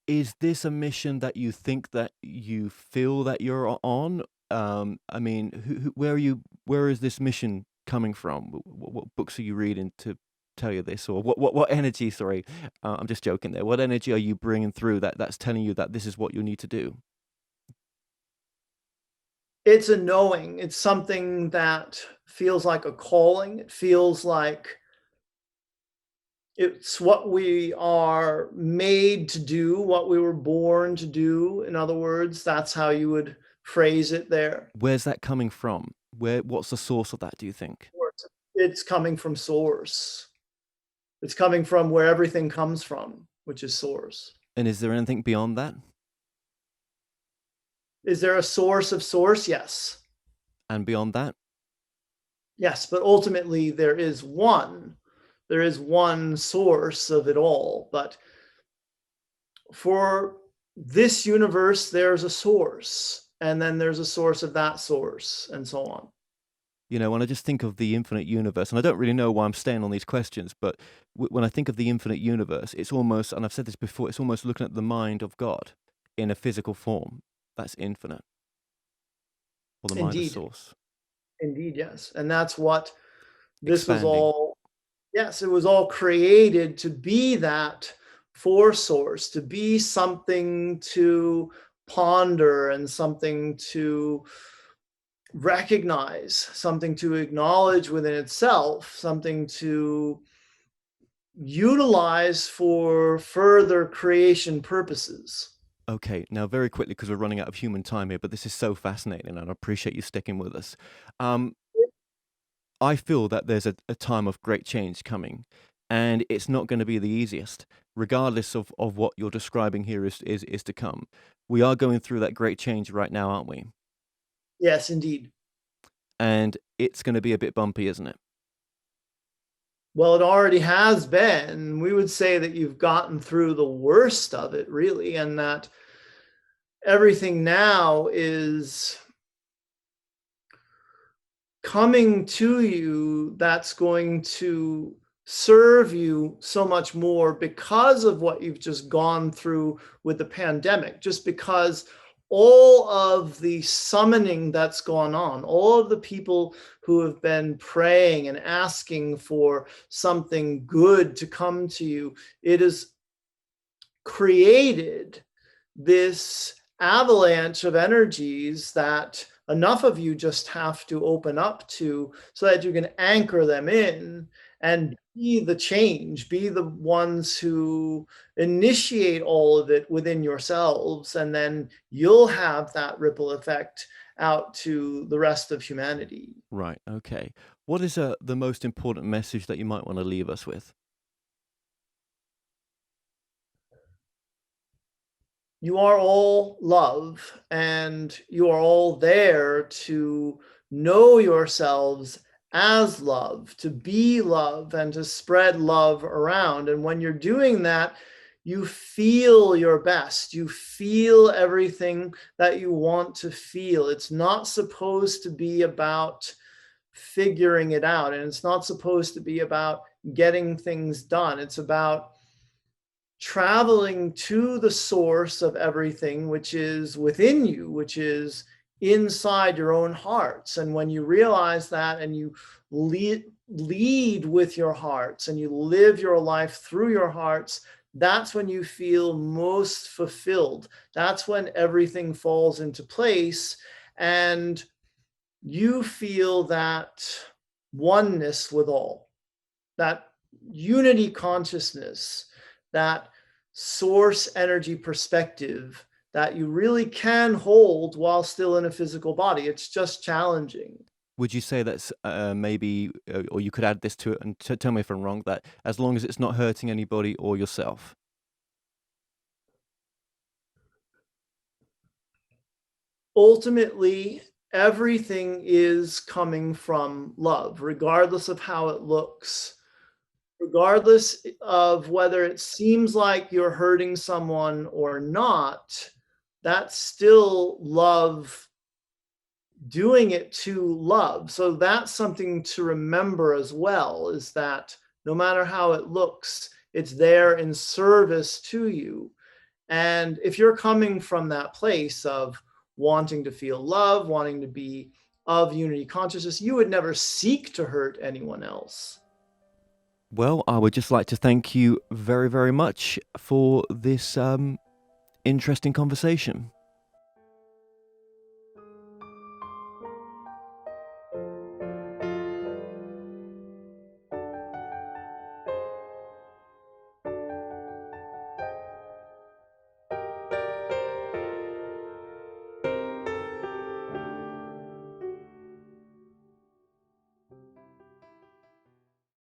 Speaker 1: Is this a mission that you think that you feel that you're on? I mean, where is this mission coming from? What books are you reading to tell you this? Or what energy, sorry, I'm just joking there. What energy are you bringing through that's telling you that this is what you need to do?
Speaker 3: It's a knowing. It's something that feels like a calling. It feels like it's what we are made to do, what we were born to do. In other words, that's how you would phrase it there.
Speaker 1: Where's that coming from? What's the source of that, do you think?
Speaker 3: It's coming from source. It's coming from where everything comes from, which is source.
Speaker 1: And is there anything beyond that?
Speaker 3: Is there a source of source? Yes.
Speaker 1: And beyond that?
Speaker 3: Yes, but ultimately there is one. There is one source of it all. But for this universe, there's a source. And then there's a source of that source, and so on.
Speaker 1: You know, when I just think of the infinite universe, and I don't really know why I'm staying on these questions, but when I think of the infinite universe, it's almost, and I've said this before, it's almost looking at the mind of God in a physical form. That's infinite. Or the mind of source.
Speaker 3: Indeed, yes. And that's what this
Speaker 1: Expanding.
Speaker 3: was all, yes, it was all created to be that for source, to be something to ponder and something to recognize, something to acknowledge within itself, something to utilize for further creation purposes.
Speaker 1: Okay, now very quickly, because we're running out of human time here, but this is so fascinating and I appreciate you sticking with us. I feel that there's a time of great change coming, and it's not going to be the easiest, regardless of what you're describing here is to come. We are going through that great change right now, aren't we?
Speaker 3: Yes, indeed.
Speaker 1: And it's going to be a bit bumpy, isn't it?
Speaker 3: Well, it already has been. We would say that you've gotten through the worst of it, really, and that everything now is coming to you that's going to serve you so much more because of what you've just gone through with the pandemic, just because all of the summoning that's gone on, all of the people who have been praying and asking for something good to come to you, it has created this avalanche of energies that enough of you just have to open up to so that you can anchor them in and be the change, be the ones who initiate all of it within yourselves, and then you'll have that ripple effect out to the rest of humanity.
Speaker 1: Right, okay. What is the most important message that you might want to leave us with?
Speaker 3: You are all love, and you are all there to know yourselves as love, to be love, and to spread love around. And when you're doing that, you feel your best. You feel everything that you want to feel. It's not supposed to be about figuring it out, and it's not supposed to be about getting things done. It's about traveling to the source of everything, which is within you, which is inside your own hearts. And when you realize that and you lead with your hearts and you live your life through your hearts, that's when you feel most fulfilled. That's when everything falls into place and you feel that oneness with all, that unity consciousness, that source energy perspective that you really can hold while still in a physical body. It's just challenging.
Speaker 1: Would you say that's maybe, or you could add this to it and tell me if I'm wrong, that as long as it's not hurting anybody or yourself?
Speaker 3: Ultimately, everything is coming from love, regardless of how it looks. Regardless of whether it seems like you're hurting someone or not, that's still love doing it to love. So that's something to remember as well, is that no matter how it looks, it's there in service to you. And if you're coming from that place of wanting to feel love, wanting to be of unity consciousness, you would never seek to hurt anyone else.
Speaker 1: Well, I would just like to thank you very, very much for this interesting conversation.